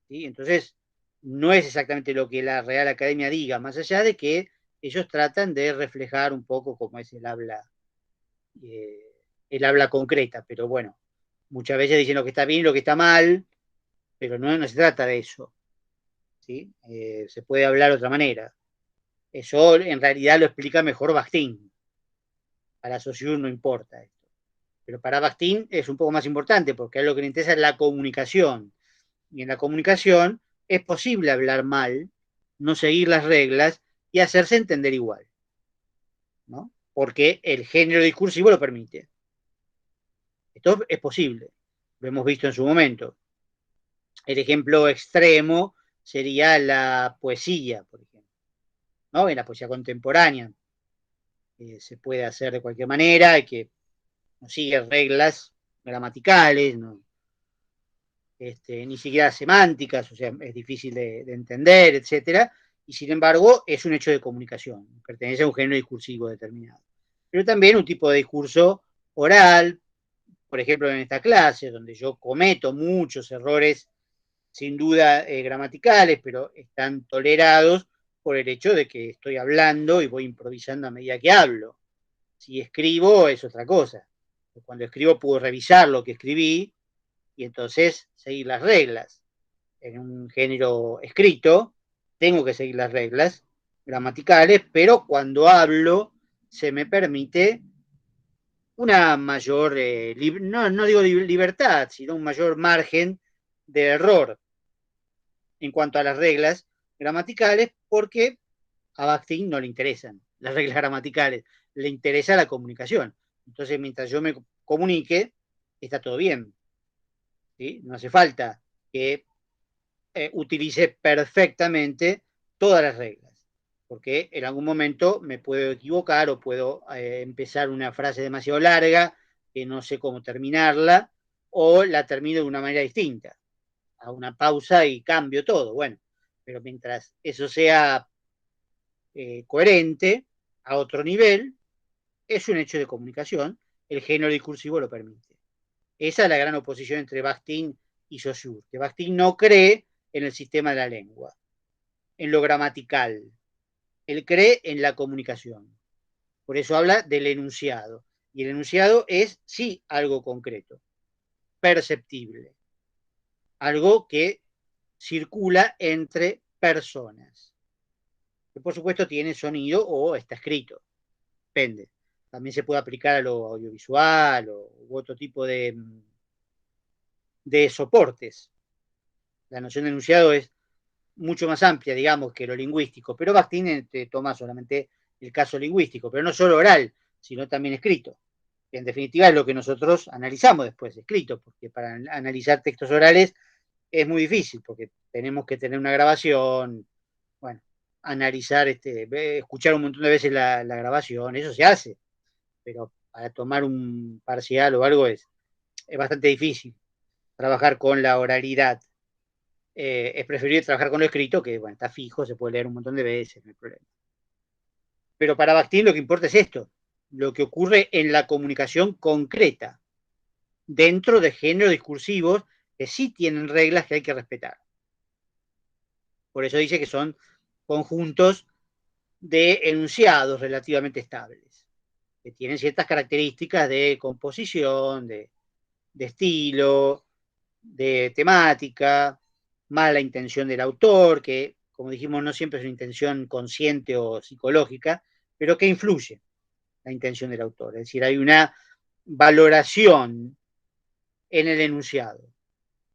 ¿Sí? Entonces, no es exactamente lo que la Real Academia diga, más allá de que ellos tratan de reflejar un poco cómo es eh, el habla concreta, pero bueno, muchas veces dicen lo que está bien y lo que está mal, pero no, no se trata de eso. ¿Sí? Se puede hablar de otra manera. Eso en realidad lo explica mejor Bakhtin. Para Saussure no importa esto. Pero para Bakhtin es un poco más importante porque a él lo que le interesa es la comunicación. Y en la comunicación es posible hablar mal, no seguir las reglas y hacerse entender igual, ¿no? Porque el género discursivo lo permite. Esto es posible, lo hemos visto en su momento. El ejemplo extremo sería la poesía, por ejemplo, ¿no? En la poesía contemporánea se puede hacer de cualquier manera, y que no sigue reglas gramaticales, ¿no? Ni siquiera semánticas, o sea, es difícil de entender, etcétera, y sin embargo es un hecho de comunicación, pertenece a un género discursivo determinado. Pero también un tipo de discurso oral, por ejemplo en esta clase, donde yo cometo muchos errores, sin duda gramaticales, pero están tolerados por el hecho de que estoy hablando y voy improvisando a medida que hablo. Si escribo es otra cosa. Cuando escribo puedo revisar lo que escribí y entonces seguir las reglas. En un género escrito tengo que seguir las reglas gramaticales, pero cuando hablo se me permite una mayor, no digo libertad, sino un mayor margen de error en cuanto a las reglas gramaticales, porque a Bakhtin no le interesan las reglas gramaticales, le interesa la comunicación. Entonces, mientras yo me comunique, está todo bien. ¿Sí? No hace falta que utilice perfectamente todas las reglas, porque en algún momento me puedo equivocar o puedo empezar una frase demasiado larga que no sé cómo terminarla, o la termino de una manera distinta, a una pausa y cambio todo. Bueno, pero mientras eso sea coherente a otro nivel, es un hecho de comunicación, el género discursivo lo permite. Esa es la gran oposición entre Bakhtin y Saussure, que Bakhtin no cree en el sistema de la lengua, en lo gramatical, él cree en la comunicación. Por eso habla del enunciado. Y el enunciado es, sí, algo concreto, perceptible, algo que circula entre personas, que por supuesto tiene sonido o está escrito, depende. También se puede aplicar a lo audiovisual o u otro tipo de soportes. La noción de enunciado es mucho más amplia, digamos, que lo lingüístico, pero Bakhtin toma solamente el caso lingüístico, pero no solo oral, sino también escrito. Que en definitiva es lo que nosotros analizamos después, escrito, porque para analizar textos orales es muy difícil, porque tenemos que tener una grabación, bueno, analizar, escuchar un montón de veces la grabación, eso se hace, pero para tomar un parcial o algo es bastante difícil trabajar con la oralidad. Es preferible trabajar con lo escrito, que bueno, está fijo, se puede leer un montón de veces, no hay problema. Pero para Bakhtin lo que importa es esto, lo que ocurre en la comunicación concreta, dentro de géneros discursivos que sí tienen reglas que hay que respetar. Por eso dice que son conjuntos de enunciados relativamente estables, que tienen ciertas características de composición, de estilo, de temática, más la intención del autor, que como dijimos no siempre es una intención consciente o psicológica, pero que influye la intención del autor. Es decir, hay una valoración en el enunciado.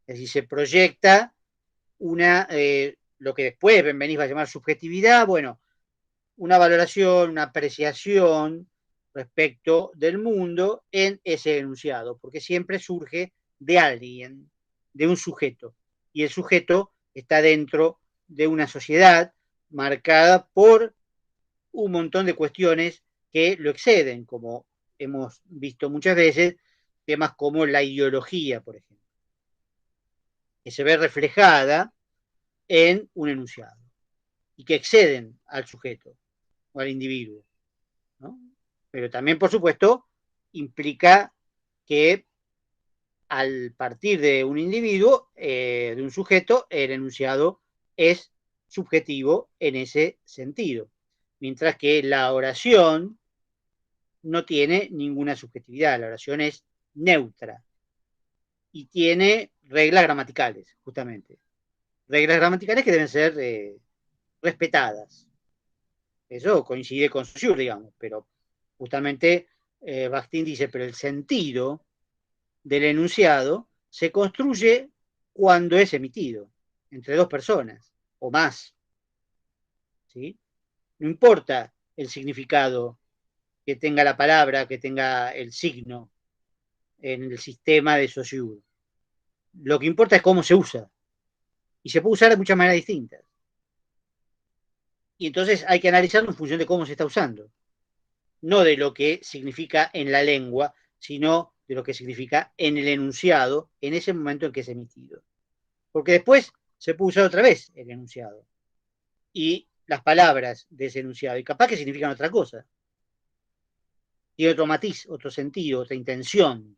Es decir, se proyecta lo que después Benveniste va a llamar subjetividad, bueno, una valoración, una apreciación respecto del mundo en ese enunciado, porque siempre surge de alguien, de un sujeto, y el sujeto está dentro de una sociedad marcada por un montón de cuestiones que lo exceden, como hemos visto muchas veces, temas como la ideología, por ejemplo, que se ve reflejada en un enunciado y que exceden al sujeto o al individuo, ¿no? Pero también, por supuesto, implica que al partir de un individuo, de un sujeto, el enunciado es subjetivo en ese sentido, mientras que la oración no tiene ninguna subjetividad, la oración es neutra y tiene reglas gramaticales, justamente, reglas gramaticales que deben ser respetadas. Eso coincide con Saussure, digamos, pero justamente Bakhtin dice, pero el sentido del enunciado se construye cuando es emitido, entre dos personas o más. ¿Sí? No importa el significado que tenga la palabra, que tenga el signo en el sistema de Saussure. Lo que importa es cómo se usa. Y se puede usar de muchas maneras distintas. Y entonces hay que analizarlo en función de cómo se está usando. No de lo que significa en la lengua, sino de lo que significa en el enunciado en ese momento en que es emitido. Porque después se puede usar otra vez el enunciado. Y las palabras de ese enunciado. Y capaz que significan otra cosa. Tiene otro matiz, otro sentido, otra intención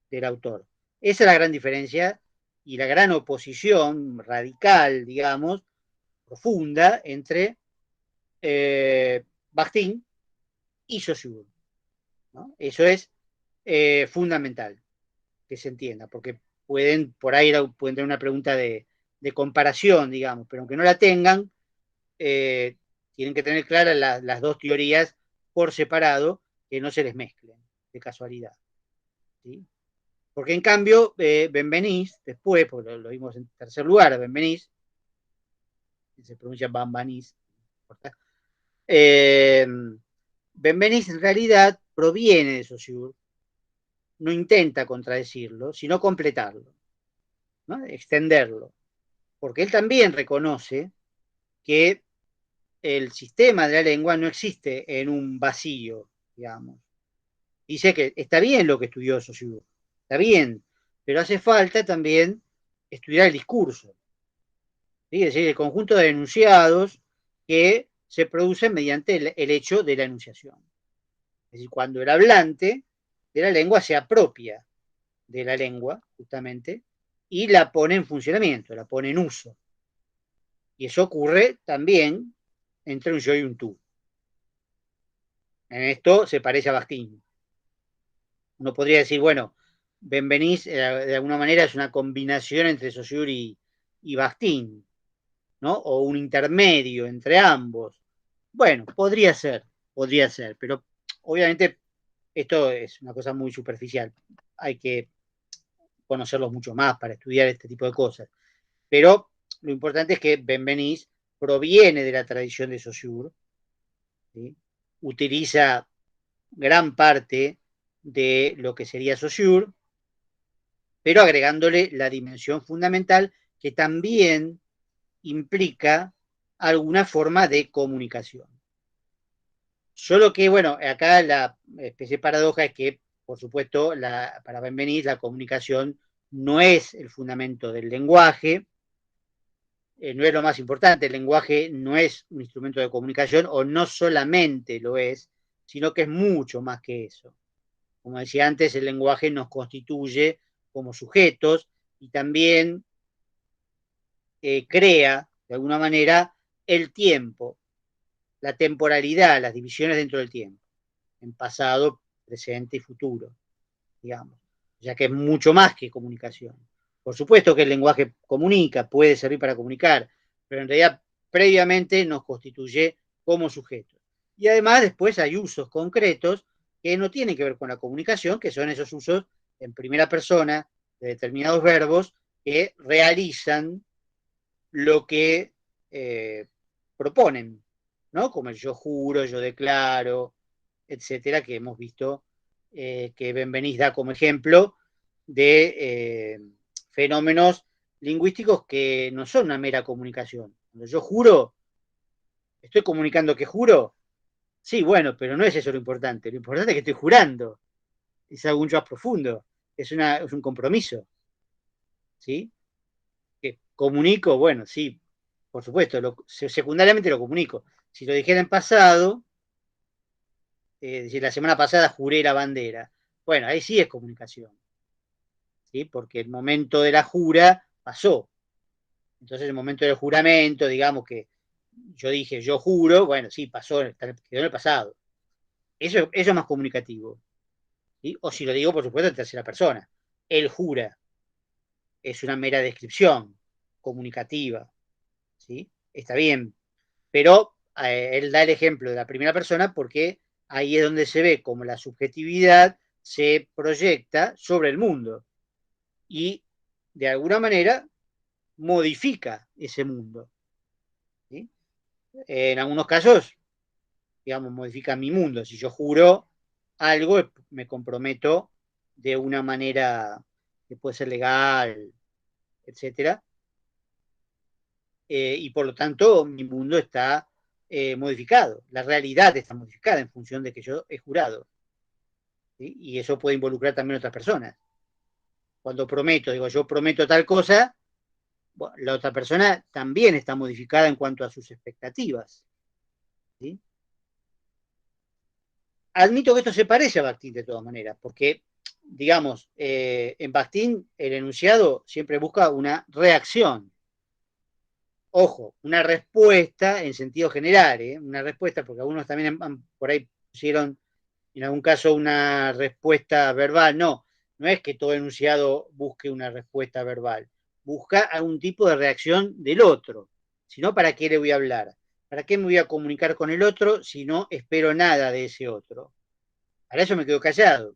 del autor. Esa es la gran diferencia y la gran oposición radical, digamos, profunda entre Bakhtin y Saussure, ¿no? Eso es fundamental que se entienda, porque pueden, por ahí pueden tener una pregunta de comparación, digamos, pero aunque no la tengan, tienen que tener claras las dos teorías por separado, que no se les mezclen de casualidad. ¿Sí? Porque en cambio, Benveniste, después, porque lo vimos en tercer lugar, Benveniste, se pronuncia Bambanís, eh, Benveniste en realidad proviene de Saussure, no intenta contradecirlo, sino completarlo, ¿no? Extenderlo, porque él también reconoce que el sistema de la lengua no existe en un vacío, digamos. Dice que está bien lo que estudió Saussure, está bien, pero hace falta también estudiar el discurso, ¿sí? Es decir, el conjunto de enunciados que se producen mediante el hecho de la enunciación. Es decir, cuando el hablante de la lengua se apropia de la lengua, justamente, y la pone en funcionamiento, la pone en uso. Y eso ocurre también entre un yo y un tú. En esto se parece a Bakhtin. Uno podría decir, bueno, Benveniste de alguna manera es una combinación entre Saussure y Bakhtin, ¿no? O un intermedio entre ambos. Bueno, podría ser, pero obviamente esto es una cosa muy superficial. Hay que conocerlos mucho más para estudiar este tipo de cosas. Pero lo importante es que Benveniste proviene de la tradición de Saussure, ¿sí? Utiliza gran parte de lo que sería Saussure, pero agregándole la dimensión fundamental que también implica alguna forma de comunicación. Solo que, bueno, acá la especie de paradoja es que, por supuesto, para Benveniste la comunicación no es el fundamento del lenguaje, no es lo más importante, el lenguaje no es un instrumento de comunicación o no solamente lo es, sino que es mucho más que eso. Como decía antes, el lenguaje nos constituye como sujetos y también crea, de alguna manera, el tiempo, la temporalidad, las divisiones dentro del tiempo, en pasado, presente y futuro, digamos, ya que es mucho más que comunicación. Por supuesto que el lenguaje comunica, puede servir para comunicar, pero en realidad previamente nos constituye como sujetos. Y además después hay usos concretos que no tienen que ver con la comunicación, que son esos usos en primera persona de determinados verbos que realizan lo que proponen, ¿no? Como el yo juro, yo declaro, etcétera, que hemos visto que Benveniste da como ejemplo de fenómenos lingüísticos que no son una mera comunicación. Cuando yo juro, estoy comunicando que juro, sí, bueno, pero no es eso lo importante. Lo importante es que estoy jurando. Es algo mucho más profundo. Es un compromiso. ¿Sí? Que comunico, bueno, sí, por supuesto, secundariamente lo comunico. Si lo dijera en pasado, decir, la semana pasada juré la bandera, bueno, ahí sí es comunicación, ¿sí? Porque el momento de la jura pasó. Entonces, el momento del juramento, digamos que yo dije, yo juro, bueno, sí, pasó, quedó en el pasado. Eso es más comunicativo. ¿Sí? O si lo digo, por supuesto, en tercera persona. Él jura, es una mera descripción comunicativa. ¿Sí? Está bien, pero él da el ejemplo de la primera persona porque ahí es donde se ve cómo la subjetividad se proyecta sobre el mundo y de alguna manera modifica ese mundo. ¿Sí? En algunos casos, digamos, modifica mi mundo. Si yo juro algo, me comprometo de una manera que puede ser legal, etcétera, y por lo tanto mi mundo está modificado, la realidad está modificada en función de que yo he jurado. ¿Sí? Y eso puede involucrar también a otras personas. Cuando prometo, digo, yo prometo tal cosa, bueno, la otra persona también está modificada en cuanto a sus expectativas. ¿Sí? Admito que esto se parece a Bakhtin de todas maneras, porque, digamos, en Bakhtin el enunciado siempre busca una reacción. Ojo, una respuesta en sentido general, una respuesta, porque algunos también por ahí pusieron en algún caso una respuesta verbal. No, no es que todo enunciado busque una respuesta verbal, busca algún tipo de reacción del otro. Si no, ¿para qué le voy a hablar? ¿Para qué me voy a comunicar con el otro si no espero nada de ese otro? Para eso me quedo callado.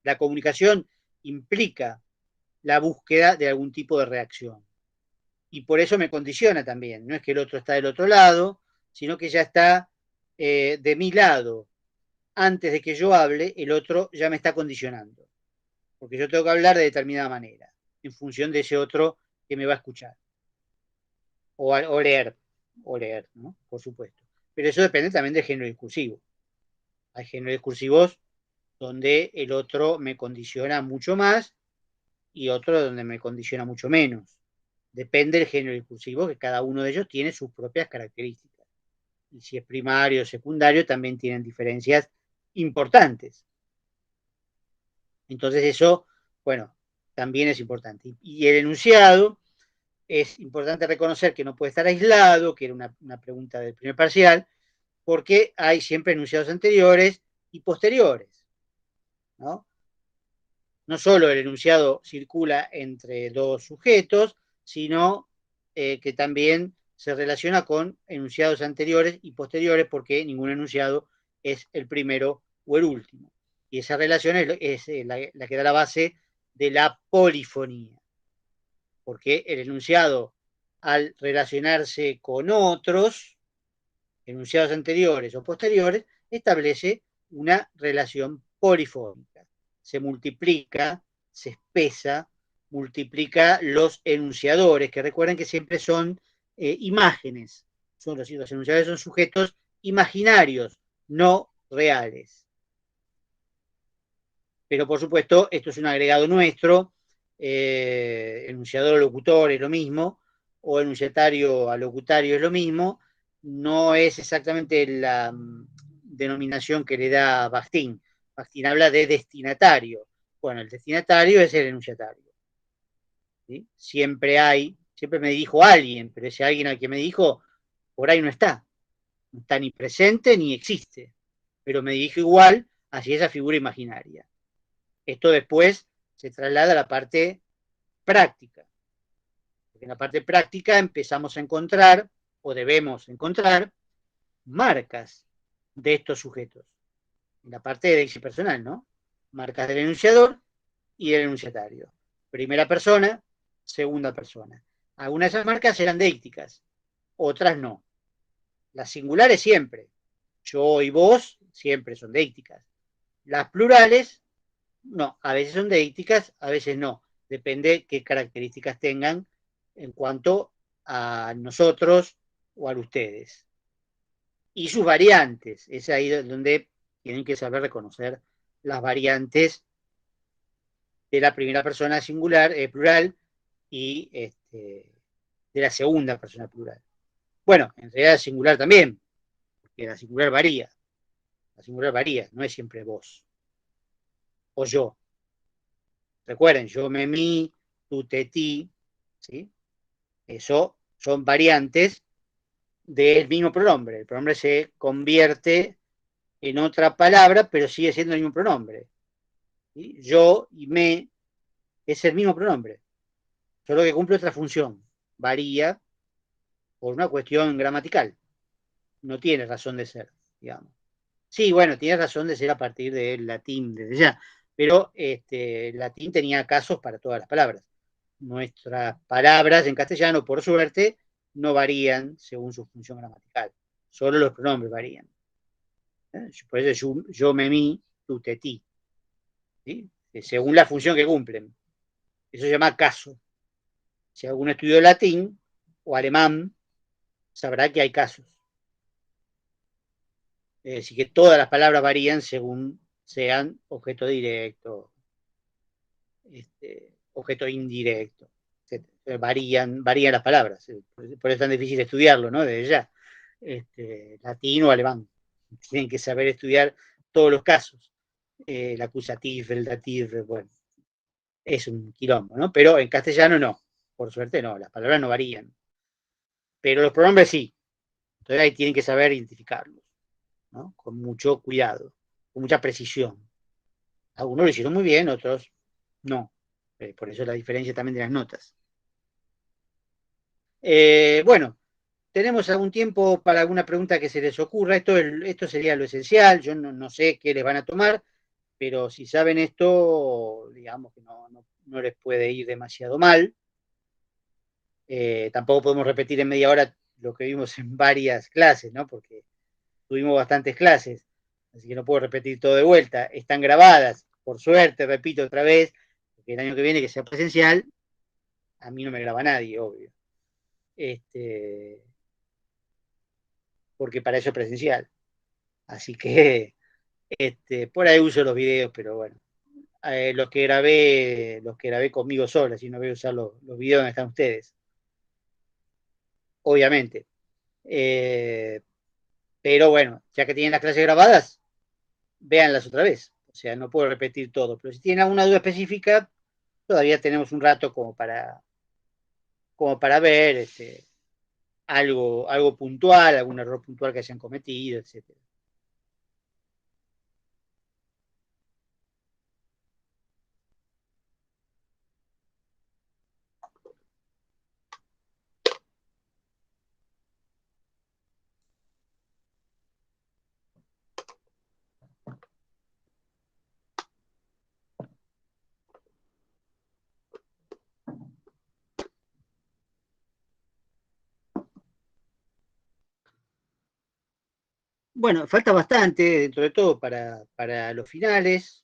La comunicación implica la búsqueda de algún tipo de reacción. Y por eso me condiciona también. No es que el otro está del otro lado, sino que ya está de mi lado. Antes de que yo hable, el otro ya me está condicionando. Porque yo tengo que hablar de determinada manera, en función de ese otro que me va a escuchar. O leer, ¿no? Por supuesto. Pero eso depende también del género discursivo. Hay géneros discursivos donde el otro me condiciona mucho más y otro donde me condiciona mucho menos. Depende del género discursivo, que cada uno de ellos tiene sus propias características. Y si es primario o secundario, también tienen diferencias importantes. Entonces eso, bueno, también es importante. Y el enunciado, es importante reconocer que no puede estar aislado, que era una pregunta del primer parcial, porque hay siempre enunciados anteriores y posteriores, ¿no? No solo el enunciado circula entre dos sujetos, sino que también se relaciona con enunciados anteriores y posteriores, porque ningún enunciado es el primero o el último. Y esa relación es la que da la base de la polifonía, porque el enunciado, al relacionarse con otros enunciados anteriores o posteriores, establece una relación polifónica. Se multiplica, se espesa, multiplica los enunciadores, que recuerden que siempre son imágenes. Los enunciadores son sujetos imaginarios, no reales. Pero por supuesto, esto es un agregado nuestro, enunciador o locutor es lo mismo, o enunciatario a locutario es lo mismo, no es exactamente la denominación que le da Bakhtin. Bakhtin habla de destinatario. Bueno, el destinatario es el enunciatario. ¿Sí? Siempre me dijo alguien, pero ese alguien al que me dijo, por ahí no está ni presente ni existe, pero me dijo igual hacia esa figura imaginaria. Esto después se traslada a la parte práctica. Porque en la parte práctica empezamos a encontrar, o debemos encontrar, marcas de estos sujetos. En la parte de déixis personal, ¿no? Marcas del enunciador y del enunciatario. Primera persona, segunda persona. Algunas de esas marcas eran deícticas, otras no. Las singulares siempre. Yo y vos siempre son deícticas. Las plurales, no. A veces son deícticas, a veces no. Depende qué características tengan en cuanto a nosotros o a ustedes. Y sus variantes. Es ahí donde tienen que saber reconocer las variantes de la primera persona singular, plural, y de la segunda persona plural. Bueno, en realidad singular también, porque la singular varía. La singular varía, no es siempre vos o yo. Recuerden, yo me mi, tú te ti, ¿sí? Eso son variantes del mismo pronombre. El pronombre se convierte en otra palabra, pero sigue siendo el mismo pronombre. ¿Sí? Yo y me es el mismo pronombre, solo que cumple otra función. Varía por una cuestión gramatical. No tiene razón de ser, digamos. Sí, bueno, tienes razón de ser a partir del latín desde ya, pero el latín tenía casos para todas las palabras. Nuestras palabras en castellano, por suerte, no varían según su función gramatical. Solo los pronombres varían. Por eso yo me, mi, tú, te, ti. ¿Sí? Según la función que cumplen. Eso se llama caso. Si alguno estudió latín o alemán, sabrá que hay casos. Es decir, que todas las palabras varían según sean objeto directo, objeto indirecto. Varían las palabras. Por eso es tan difícil estudiarlo, ¿no? Desde ya. Latín o alemán. Tienen que saber estudiar todos los casos. El acusativo, el dativo, bueno, es un quilombo, ¿no? Pero en castellano no. Por suerte no, las palabras no varían. Pero los pronombres sí. Entonces ahí tienen que saber identificarlos, ¿no? Con mucho cuidado, con mucha precisión. Algunos lo hicieron muy bien, otros no. Por eso la diferencia también de las notas. Bueno, tenemos algún tiempo para alguna pregunta que se les ocurra. Esto sería lo esencial. Yo no sé qué les van a tomar, pero si saben esto, digamos que no les puede ir demasiado mal. Tampoco podemos repetir en media hora lo que vimos en varias clases, ¿no? Porque tuvimos bastantes clases, así que no puedo repetir todo de vuelta. Están grabadas, por suerte, repito otra vez, porque el año que viene que sea presencial, a mí no me graba nadie, obvio. Porque para eso es presencial. Así que por ahí uso los videos, pero bueno. Los que grabé conmigo solo, así no voy a usar los videos donde están ustedes, obviamente. Eh, pero bueno, ya que tienen las clases grabadas, véanlas otra vez. O sea, no puedo repetir todo, pero si tienen alguna duda específica, todavía tenemos un rato como para ver algo puntual, algún error puntual que hayan cometido, etcétera. Bueno, falta bastante, dentro de todo, para los finales,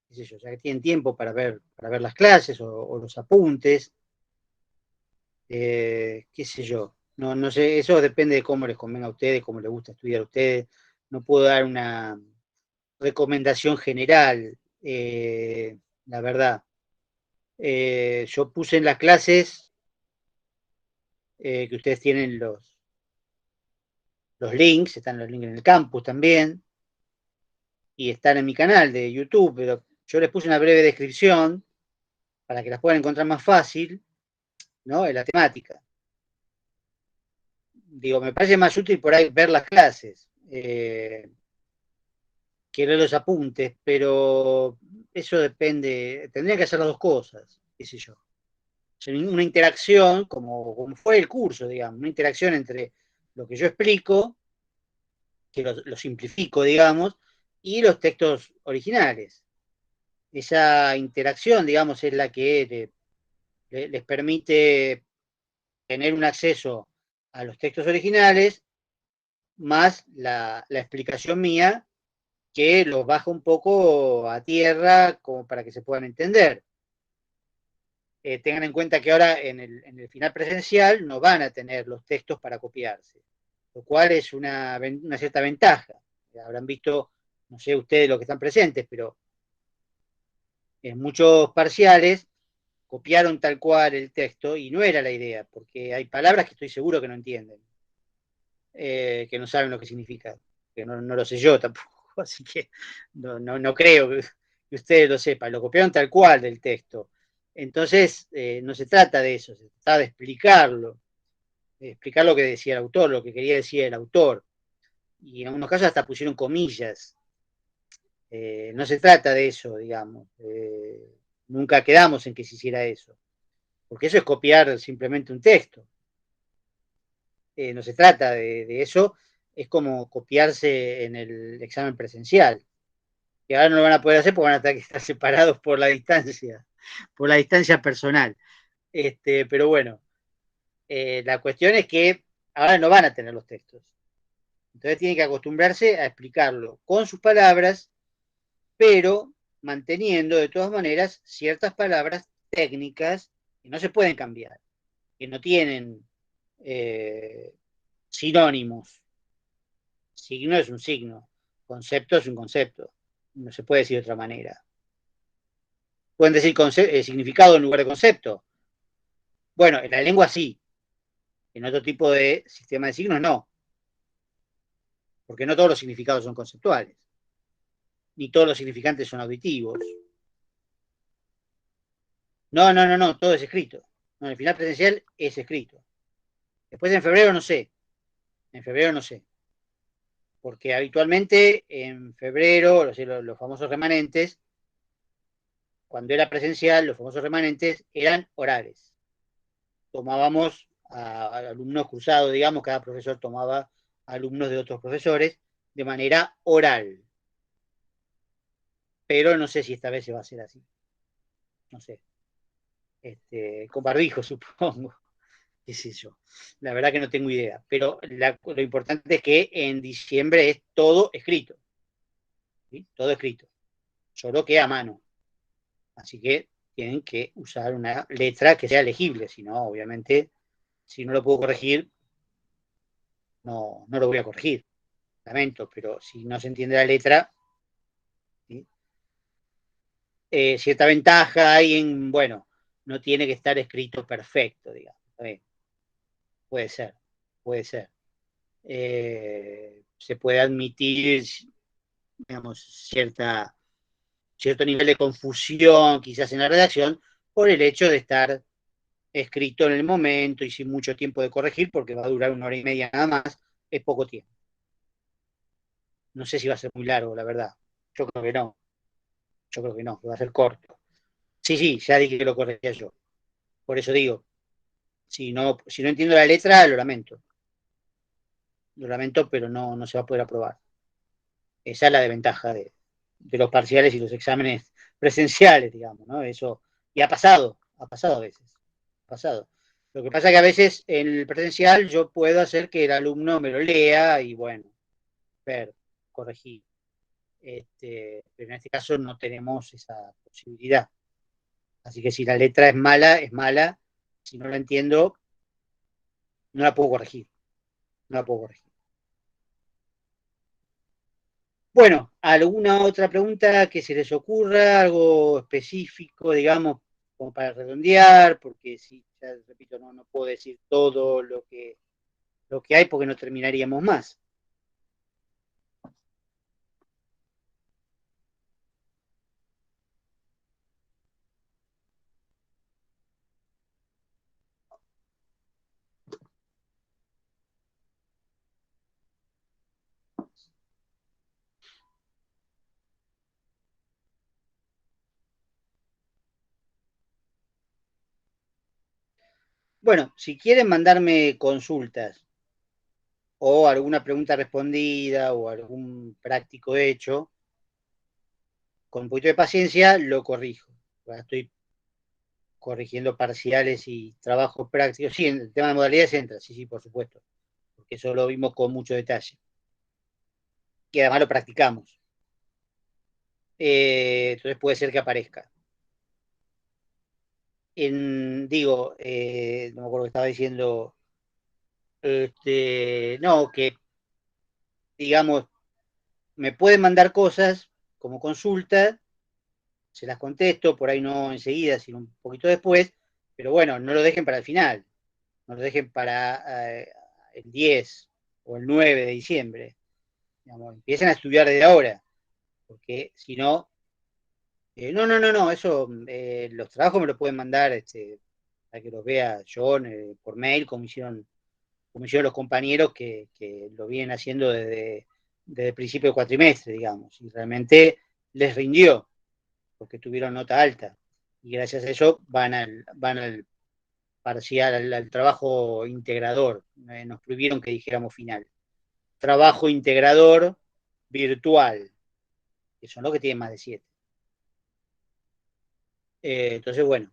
qué sé yo, ya que tienen tiempo para ver las clases o los apuntes, qué sé yo. No sé, eso depende de cómo les convenga a ustedes, cómo les gusta estudiar a ustedes. No puedo dar una recomendación general, la verdad. Yo puse en las clases que ustedes tienen los links, están los links en el campus también, y están en mi canal de YouTube, pero yo les puse una breve descripción para que las puedan encontrar más fácil, ¿no? En la temática. Digo, me parece más útil por ahí ver las clases que leer los apuntes, pero eso depende, tendría que hacer las dos cosas, qué sé yo. Una interacción, como fue el curso, digamos, una interacción entre lo que yo explico, que lo simplifico, digamos, y los textos originales. Esa interacción, digamos, es la que les permite tener un acceso a los textos originales, más la explicación mía, que los baja un poco a tierra como para que se puedan entender. Tengan en cuenta que ahora en el final presencial no van a tener los textos para copiarse, lo cual es una cierta ventaja. Habrán visto, no sé ustedes los que están presentes, pero en muchos parciales copiaron tal cual el texto y no era la idea, porque hay palabras que estoy seguro que no entienden, que no saben lo que significa, que no lo sé yo tampoco, así que no creo que ustedes lo sepan, lo copiaron tal cual del texto. Entonces, no se trata de eso, se trata de explicarlo, de explicar lo que decía el autor, lo que quería decir el autor. Y en algunos casos hasta pusieron comillas. No se trata de eso, digamos. Nunca quedamos en que se hiciera eso, porque eso es copiar simplemente un texto. No se trata de eso, es como copiarse en el examen presencial, que ahora no lo van a poder hacer porque van a tener que estar separados por la distancia personal. Pero bueno, la cuestión es que ahora no van a tener los textos. Entonces tienen que acostumbrarse a explicarlo con sus palabras, pero manteniendo de todas maneras ciertas palabras técnicas que no se pueden cambiar, que no tienen eh, sinónimos. Signo es un signo, concepto es un concepto. No se puede decir de otra manera. Pueden decir significado en lugar de concepto. Bueno, en la lengua sí, en otro tipo de sistema de signos no, porque no todos los significados son conceptuales, ni todos los significantes son auditivos. No, no, no, no, todo es escrito. No, el final presencial es escrito. Después en febrero no sé, en febrero no sé, porque habitualmente en febrero los famosos remanentes, cuando era presencial, los famosos remanentes eran orales. Tomábamos a alumnos cruzados, digamos, cada profesor tomaba alumnos de otros profesores de manera oral. Pero no sé si esta vez se va a hacer así. No sé. Con barbijo, supongo. ¿Qué sé yo? La verdad que no tengo idea. Pero lo importante es que en diciembre es todo escrito. ¿Sí? Todo escrito. Solo que a mano. Así que tienen que usar una letra que sea legible. Si no, obviamente, si no lo puedo corregir, no, no lo voy a corregir. Lamento, pero si no se entiende la letra, ¿sí? Cierta ventaja hay en, bueno, no tiene que estar escrito perfecto, digamos. Puede ser, puede ser. Se puede admitir, digamos, cierto nivel de confusión quizás en la redacción por el hecho de estar escrito en el momento y sin mucho tiempo de corregir, porque va a durar 1 hora y media nada más, es poco tiempo. No sé si va a ser muy largo, la verdad. Yo creo que no. Yo creo que no, que va a ser corto. Sí, sí, ya dije que lo corregía yo. Por eso digo, si no entiendo la letra, lo lamento. Lo lamento, pero no, no se va a poder aprobar. Esa es la desventaja de los parciales y los exámenes presenciales, digamos, ¿no? Eso, y ha pasado a veces, ha pasado. Lo que pasa es que a veces en el presencial yo puedo hacer que el alumno me lo lea y bueno, ver, corregir. Pero en este caso no tenemos esa posibilidad. Así que si la letra es mala, es mala. Si no la entiendo, no la puedo corregir. No la puedo corregir. Bueno, ¿alguna otra pregunta que se les ocurra? Algo específico, digamos, como para redondear, porque si, ya repito, no puedo decir todo lo que hay porque no terminaríamos más. Bueno, si quieren mandarme consultas o alguna pregunta respondida o algún práctico hecho, con un poquito de paciencia lo corrijo. Ahora estoy corrigiendo parciales y trabajos prácticos. Sí, en el tema de modalidades entra, sí, sí, por supuesto, porque eso lo vimos con mucho detalle. Y además lo practicamos. Entonces puede ser que aparezca. Digo, no me acuerdo que estaba diciendo, no, que digamos, me pueden mandar cosas como consulta, se las contesto, por ahí no enseguida, sino un poquito después, pero bueno, no lo dejen para el final, no lo dejen para el 10 o el 9 de diciembre, digamos, empiecen a estudiar desde ahora, porque si no, no, no, no, no, eso, los trabajos me los pueden mandar para que los vea John por mail, como hicieron los compañeros que lo vienen haciendo desde el principio del cuatrimestre, digamos, y realmente les rindió, porque tuvieron nota alta, y gracias a eso van al parcial, al trabajo integrador, nos prohibieron que dijéramos final. trabajo integrador virtual, que son los que tienen más de 7. Entonces, bueno,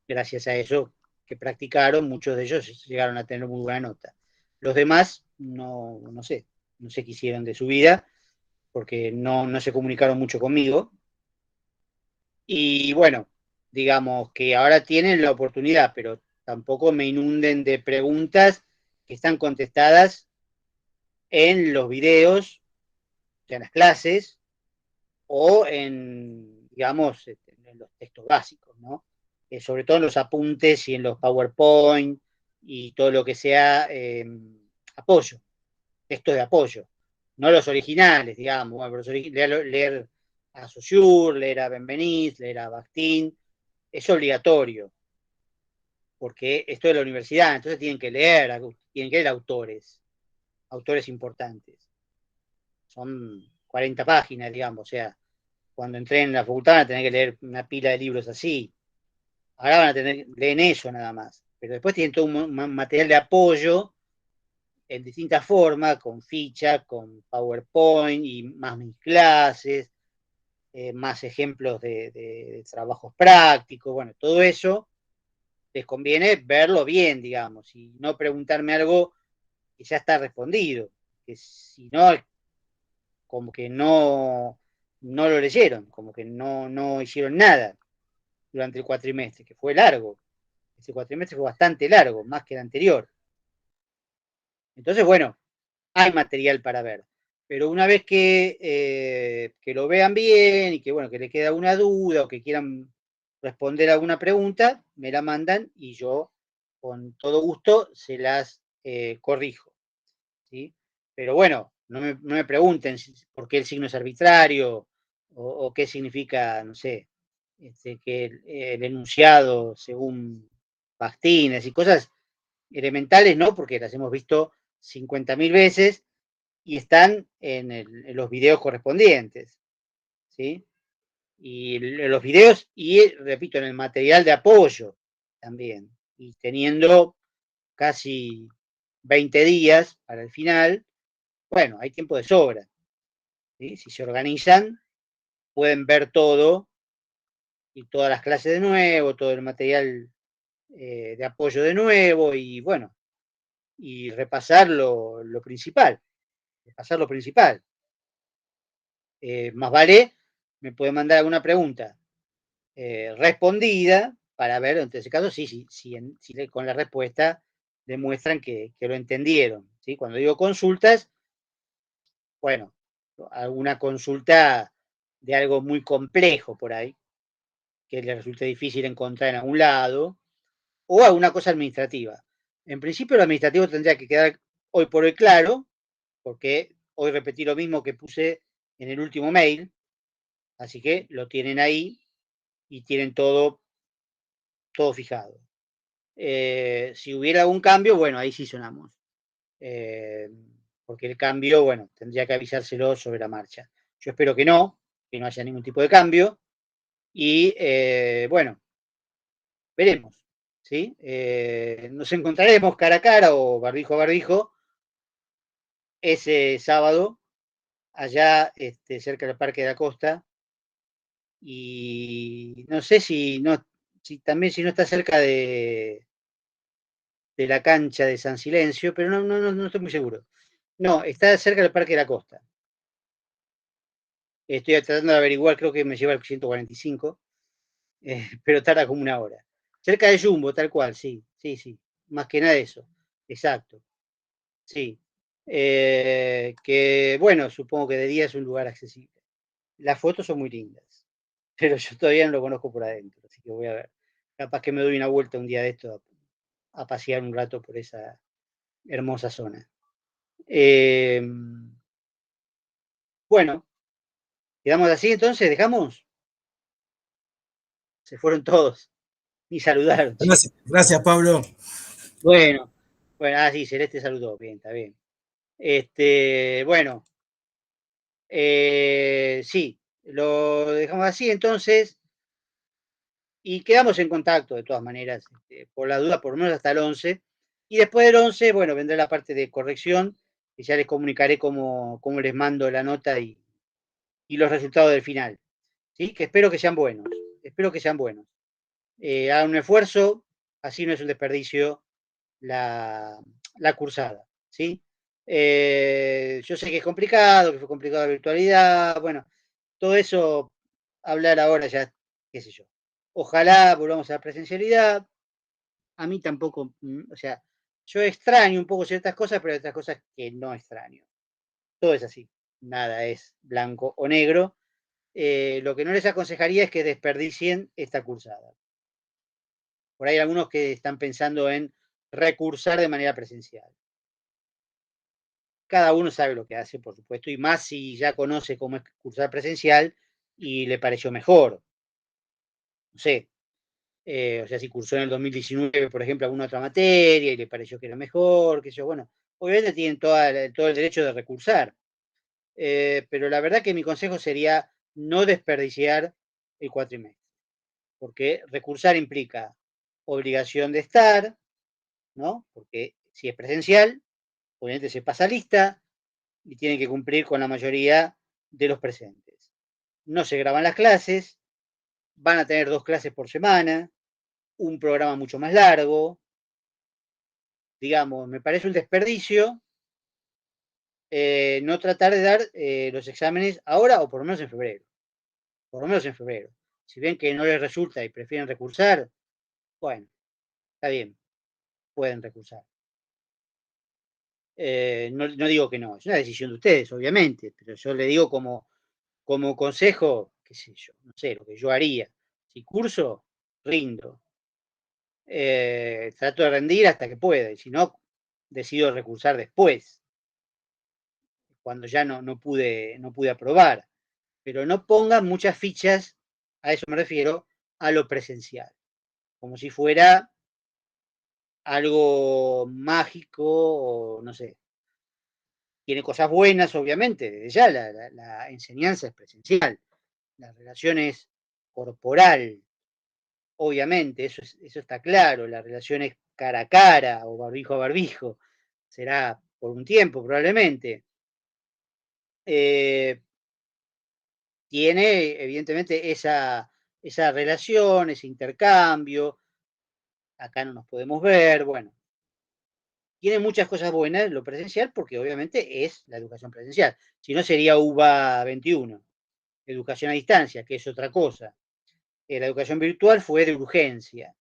gracias a eso que practicaron, muchos de ellos llegaron a tener muy buena nota. Los demás, no sé qué hicieron de su vida, porque no se comunicaron mucho conmigo. Y bueno, digamos que ahora tienen la oportunidad, pero tampoco me inunden de preguntas que están contestadas en los videos, o sea, en las clases, o en, digamos, en los textos básicos, ¿no? Sobre todo en los apuntes y en los PowerPoint y todo lo que sea apoyo, textos de apoyo, no los originales, digamos, bueno, leer a Saussure, leer a Benveniste, leer a Bakhtin, es obligatorio, porque esto es la universidad, entonces tienen que leer autores importantes. Son 40 páginas, digamos, o sea, cuando entré en la facultad van a tener que leer una pila de libros así. Ahora van a leen eso nada más. Pero después tienen todo un material de apoyo en distintas formas, con ficha, con PowerPoint y más mis clases, más ejemplos de trabajos prácticos, bueno, todo eso les conviene verlo bien, digamos, y no preguntarme algo que ya está respondido, que si no, como que no lo leyeron, como que no hicieron nada durante el cuatrimestre, que fue largo. Este cuatrimestre fue bastante largo, más que el anterior. Entonces, bueno, hay material para ver. Pero una vez que lo vean bien y que, bueno, que le queda una duda o que quieran responder alguna pregunta, me la mandan y yo con todo gusto se las corrijo. ¿Sí? Pero bueno, no me pregunten por qué el signo es arbitrario o qué significa, no sé, que el enunciado según Bastines y cosas elementales, ¿no? Porque las hemos visto 50.000 veces y están en los videos correspondientes, ¿sí? Y en los videos y, repito, en el material de apoyo también. Y teniendo casi 20 días para el final, bueno, hay tiempo de sobra. ¿Sí? Si se organizan, pueden ver todo y todas las clases de nuevo, todo el material de apoyo de nuevo y bueno, y repasar lo principal. Repasar lo principal. Más vale, me puede mandar alguna pregunta respondida para ver, en ese caso, si con la respuesta demuestran que lo entendieron. ¿Sí? Cuando digo consultas, bueno, alguna consulta de algo muy complejo por ahí, que le resulte difícil encontrar en algún lado, o alguna cosa administrativa. En principio, lo administrativo tendría que quedar hoy por hoy claro, porque hoy repetí lo mismo que puse en el último mail, así que lo tienen ahí y tienen todo fijado. Si hubiera algún cambio, bueno, ahí sí sonamos. Porque el cambio, bueno, tendría que avisárselo sobre la marcha. Yo espero que no haya ningún tipo de cambio. Y bueno, veremos. ¿Sí? Nos encontraremos cara a cara o barbijo a barbijo ese sábado allá cerca del Parque de la Costa. Y no sé si también si no está cerca de la cancha de San Silencio, pero no estoy muy seguro. No, está cerca del Parque de la Costa. Estoy tratando de averiguar, creo que me lleva el 145, pero tarda como una hora. Cerca de Jumbo, tal cual, sí. Más que nada eso. Exacto. Sí. Que bueno, supongo que de día es un lugar accesible. Las fotos son muy lindas, pero yo todavía no lo conozco por adentro, así que voy a ver. Capaz que me doy una vuelta un día de esto a pasear un rato por esa hermosa zona. Bueno, quedamos así entonces, dejamos. Se fueron todos. Ni saludaron, che. Gracias, Pablo. Bueno, sí, Celeste saludó, bien, está bien. Bueno, sí, lo dejamos así entonces y quedamos en contacto de todas maneras, por la duda, por lo menos hasta el 11. Y después del 11, bueno, vendrá la parte de corrección que ya les comunicaré cómo les mando la nota y los resultados del final. ¿Sí? Que espero que sean buenos. Espero que sean buenos. Hagan un esfuerzo, así no es un desperdicio la cursada. ¿Sí? Yo sé que es complicado, que fue complicado la virtualidad, bueno, todo eso, hablar ahora ya, qué sé yo. Ojalá volvamos a la presencialidad. A mí tampoco, o sea, yo extraño un poco ciertas cosas, pero hay otras cosas que no extraño. Todo es así, nada es blanco o negro. Lo que no les aconsejaría es que desperdicien esta cursada. Por ahí hay algunos que están pensando en recursar de manera presencial. Cada uno sabe lo que hace, por supuesto, y más si ya conoce cómo es cursar presencial y le pareció mejor. No sé, o sea, si cursó en el 2019, por ejemplo, alguna otra materia y le pareció que era mejor, qué sé yo, bueno, obviamente tienen todo el derecho de recursar. Pero la verdad que mi consejo sería no desperdiciar el cuatrimestre, porque recursar implica obligación de estar, ¿no? Porque si es presencial, obviamente se pasa lista y tiene que cumplir con la mayoría de los presentes. No se graban las clases, van a tener 2 clases por semana, un programa mucho más largo, digamos, me parece un desperdicio no tratar de dar los exámenes ahora o por lo menos en febrero. Por lo menos en febrero. Si ven que no les resulta y prefieren recursar, bueno, está bien, pueden recursar. No digo que no, es una decisión de ustedes, obviamente, pero yo le digo como consejo, qué sé yo, no sé, lo que yo haría. Si curso, rindo. Trato de rendir hasta que pueda, y si no, decido recursar después, cuando ya no pude aprobar. Pero no pongan muchas fichas, a eso me refiero, a lo presencial, como si fuera algo mágico o no sé. Tiene cosas buenas, obviamente, desde ya la enseñanza es presencial, la relación es corporal, obviamente, eso está claro, la relación es cara a cara o barbijo a barbijo, será por un tiempo probablemente. Tiene evidentemente esa relación, ese intercambio, acá no nos podemos ver, bueno, tiene muchas cosas buenas lo presencial porque obviamente es la educación presencial, si no sería UBA 21, educación a distancia, que es otra cosa. La educación virtual fue de urgencia,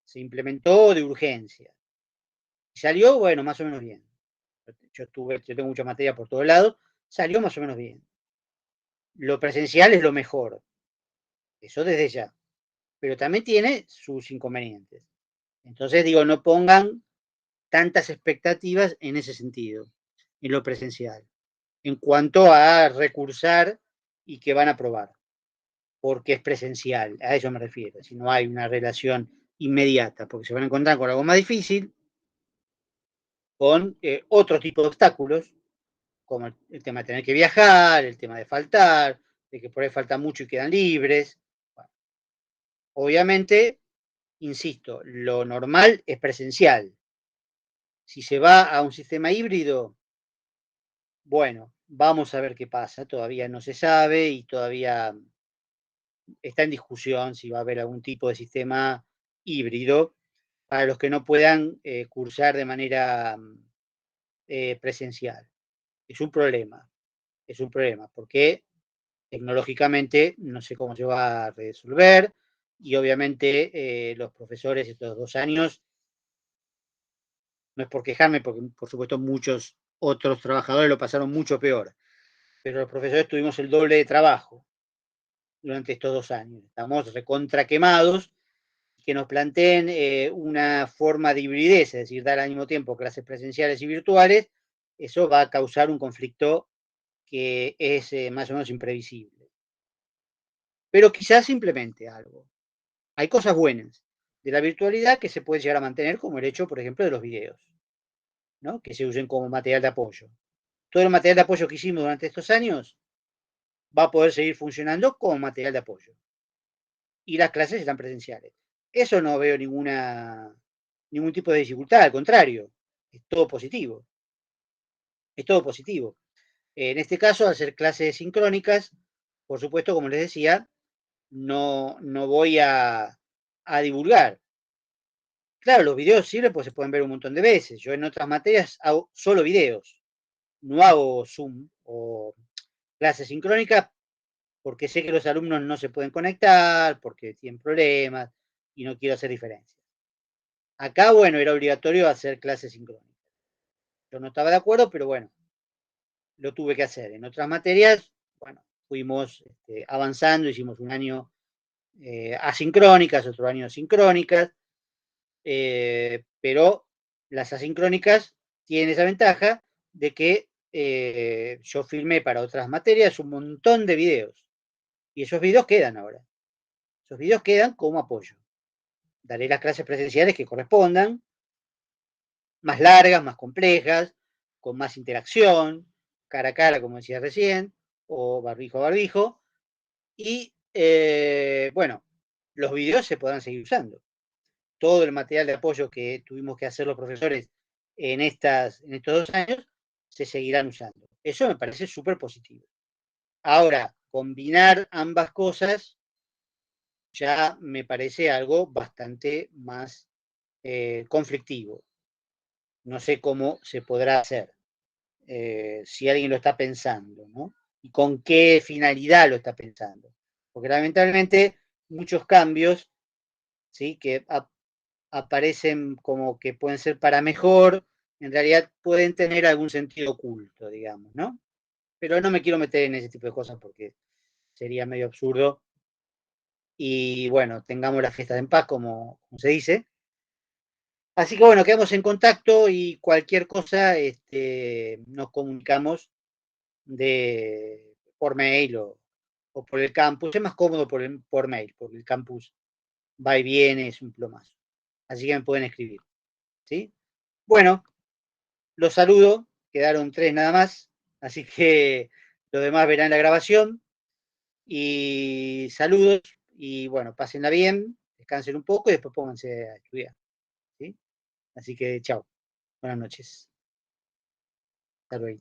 se implementó de urgencia. Salió, bueno, más o menos bien. Yo tengo mucha materia por todos lados, salió más o menos bien. Lo presencial es lo mejor, eso desde ya, pero también tiene sus inconvenientes. Entonces digo, no pongan tantas expectativas en ese sentido, en lo presencial, en cuanto a recursar y que van a aprobar, porque es presencial, a eso me refiero, si no hay una relación inmediata, porque se van a encontrar con algo más difícil, con otro tipo de obstáculos, como el tema de tener que viajar, el tema de faltar, de que por ahí falta mucho y quedan libres. Bueno, obviamente, insisto, lo normal es presencial. Si se va a un sistema híbrido, bueno, vamos a ver qué pasa. Todavía no se sabe y todavía está en discusión si va a haber algún tipo de sistema híbrido para los que no puedan cursar de manera presencial. Es un problema, porque tecnológicamente no sé cómo se va a resolver y obviamente los profesores estos 2 años, no es por quejarme, porque por supuesto muchos otros trabajadores lo pasaron mucho peor, pero los profesores tuvimos el doble de trabajo durante estos 2 años. Estamos recontra quemados, que nos planteen una forma de hibridez, es decir, dar al mismo tiempo clases presenciales y virtuales, eso va a causar un conflicto que es más o menos imprevisible. Pero quizás simplemente algo. Hay cosas buenas de la virtualidad que se puede llegar a mantener, como el hecho, por ejemplo, de los videos, ¿no? Que se usen como material de apoyo. Todo el material de apoyo que hicimos durante estos años va a poder seguir funcionando como material de apoyo. Y las clases están presenciales. Eso no veo ningún tipo de dificultad, al contrario, es todo positivo. es todo positivo. En este caso, al ser clases sincrónicas, por supuesto, como les decía, no voy a divulgar. Claro, los videos sirven porque se pueden ver un montón de veces. Yo en otras materias hago solo videos, no hago Zoom o clases sincrónicas porque sé que los alumnos no se pueden conectar, porque tienen problemas y no quiero hacer diferencias. Acá, bueno, era obligatorio hacer clases sincrónicas. Yo no estaba de acuerdo, pero bueno, lo tuve que hacer. En otras materias, bueno, fuimos avanzando, hicimos un año asincrónicas, otro año sincrónicas, pero las asincrónicas tienen esa ventaja de que yo filmé para otras materias un montón de videos y esos videos quedan ahora. Esos videos quedan como apoyo. Daré las clases presenciales que correspondan, más largas, más complejas, con más interacción, cara a cara, como decía recién, o barbijo a barbijo, y bueno, los videos se podrán seguir usando. Todo el material de apoyo que tuvimos que hacer los profesores en estos 2 años se seguirán usando. Eso me parece súper positivo. Ahora, combinar ambas cosas ya me parece algo bastante más conflictivo. No sé cómo se podrá hacer, si alguien lo está pensando, ¿no? Y con qué finalidad lo está pensando. Porque lamentablemente muchos cambios, ¿sí? Que aparecen como que pueden ser para mejor, en realidad pueden tener algún sentido oculto, digamos, ¿no? Pero no me quiero meter en ese tipo de cosas porque sería medio absurdo. Y bueno, tengamos las fiestas en paz, como se dice. Así que bueno, quedamos en contacto y cualquier cosa nos comunicamos por mail o por el campus. Es más cómodo por mail, porque el campus va y viene, es un plomazo. Así que me pueden escribir. ¿Sí? Bueno, los saludo, quedaron 3 nada más, así que los demás verán la grabación. Y saludos, y bueno, pásenla bien, descansen un poco y después pónganse a estudiar. ¿Sí? Así que chao, buenas noches. Hasta luego.